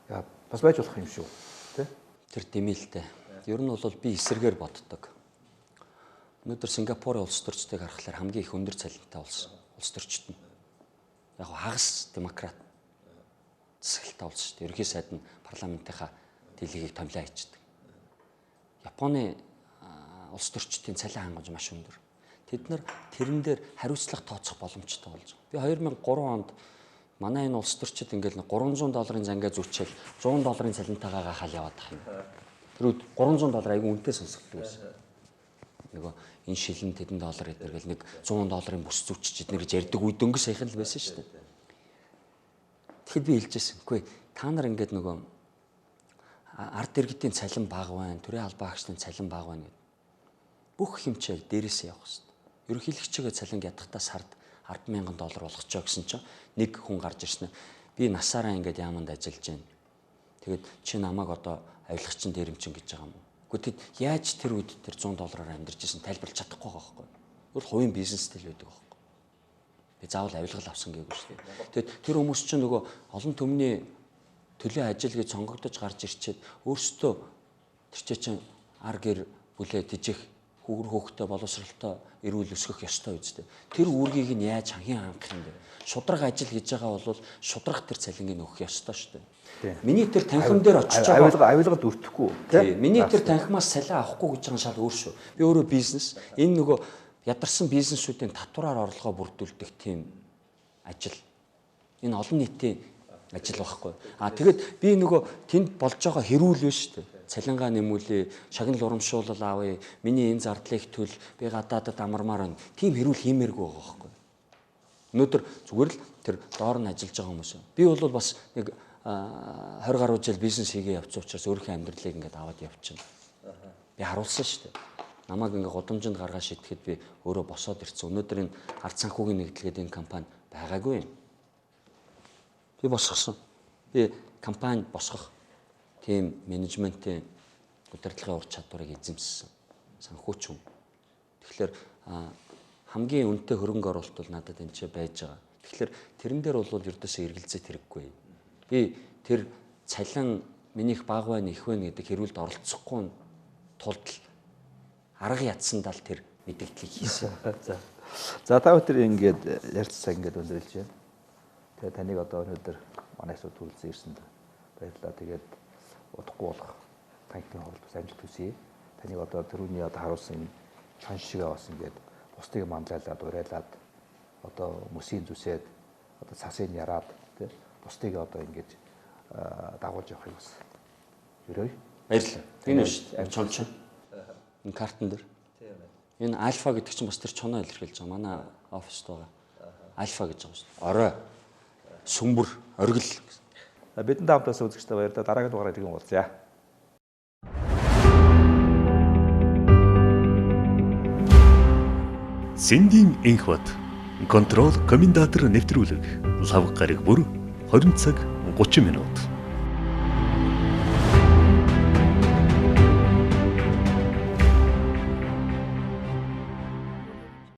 Яа бас байж болох юм шүү. Тэ?
Тэр дэмэлтэй. Ер нь бол би эсэргээр боддог. Өнөөдөр Сингапурын улс төрчдийг харахаар хамгийн их өндөр цалинтай улс төрчд нь. Яг хагас демократ засаглалтай улс шүү дээ. Ерөнхий сайд нь парламентынхаа дэлхийг томилоо хийдэг. Японы улс төрчдийн цалин хангамж маш өндөр. Тэд нар тэрэн дээр хариуцлага тооцох боломжтой болж байгаа. Би 2003 онд манай энэ улс төрчид ингээл $300 зангаа зүчээл $100 цалинтайгаа гахаал яваад тах юм. Тэр үед $300 айгүй үнэтэй сонсогддог байсан. Нөгөө энэ шилэн тэдэн доллар гэдэргээл нэг $100 бүс зүчиж эднэр гэж ярьдаг үед өнгө саяхан л байсан шүү дээ. Тэгэхэд би хэлжсэн. Үгүй та нар ингээд нөгөө ард иргэдийн цалин бага байна, төрийн албан хаагчдын цалин бага байна гэдэг. Бүх хэмжээг дээрээсээ явах хэрэгтэй. Ерөнхийлөгчөө цалин ядахтаа сард $10,000 болгочоо гэсэн чинь нэг хүн гарч ирсэн. Би насаараа ингээд яаманд ажиллаж байна. Тэгээд чи намайг одоо авилах чинь дээрэмчин гэж байгаа юм уу? Гэхдээ яаж тэр үед тэр $100-аар амьдарч исэн тайлбарлаж чадахгүй байгаа байхгүй. Өөр хувийн бизнестэй л байдаг байхгүй. Би заавал авилгал авсан гээгүү шүү дээ. Тэгээд тэр хүмүүс чинь нөгөө олон түмний төлөө ажил гэж сонгогдож гарч ирчээд өөрсдөө тэр чинь ар гэр бүлээ тижих хүүхдэд боловсралтай эрүүл өсгөх ёстой үстэй. Тэр үүргийг нь яаж хангин хангах юм бэ? Шудраг ажил гэж байгаа бол шудраг тэр цалингийг өгөх ёстой шүү дээ. Миний тэр танхим дээр очиж байгаа
авилгалд өртөхгүй
тийм. Миний тэр танхимаас цалин авахгүй гэж байгаа шал өөр шүү. Би өөрөө бизнес энэ нөгөө ядарсан бизнесүүдийн татвараар орлогоо бүрдүүлдэг тийм ажил. Энэ олон нийтийн ажил байхгүй. Тэгээд би нөгөө тэнд болж байгаа хэрүүл вэ шүү дээ. цалингаа нэмүүлээ, шагнал урамшуулал авъя, миний энэ зардлыг төл, би гадаадад амармаар байна. Тийм хэрүүл хиймээргүй байгаа байхгүй. Өнөөдөр зүгээр л тэр доор нь ажиллаж байгаа хүмүүс. Би бол бас нэг 20 гаруй жил бизнес хийгээ явсан учраас өөрийнхөө амьдралыг ингээд аваад явчихна. Би харуулсан шүү дээ. Намайг ингээд годомжинд гаргаад шитгэхэд би өөрөө босоод ирсэн. Өнөөдөр энэ ард санхүүгийн нэгдэлгээд энэ компани байгаагүй юм. Би босгосон. Би компани босгох тийм менежментийн удирдлагын ур чадварыг эзэмссэн. Санхүүч хүн. Тэгэхээр хамгийн үнэтэй хөрөнгө оруулалт бол надад энэ ч байж байгаа. Тэгэхээр тэрэн дээр бол ердөөсөө эргэлзээд хэрэггүй. Би тэр цалин минийх бага байна, их байна гэдэг хэрүүлд оролцохгүй тулд арга ядсандаа л тэр мэдээллийг хийсэн.
За та бүхэн ингээд ярьцсан ингээд өндөрлж байна. Тэгээ таныг одоо өнөөдөр манай асуудал төрүүлсэн ирсэнд баярлалаа. Тэгээд удахгүй болох танхимын хувьд бас амжилт хүсье. Таныг одоо түрүүний одоо харуулсан шан шигээ бас ингээд бусдыг манлайлаад урайлаад одоо мөсийн зүсээд одоо цасын яраад тий бусдыг одоо ингээд дагуулж явахыг бас өрөөе.
Баярлалаа. Энэ шүү дээ. Чонч. Энэ картан дээр. Тийм ээ. Энэ альфа гэдэг чинь бас тэр чоноо илэрхийлж байгаа. Манай оффист байгаа. Альфа гэж байгаа шүү дээ. Орой. Сүмбэр, оргил.
Бидэнд хамтаас үзэгчтэй баярлалаа. Дараагийн дугаараар иргэн уулзъя.
Сэндийн энхват контрол комендатор нэвтрүүлэг лав гараг бүр 20 цаг 30 минут.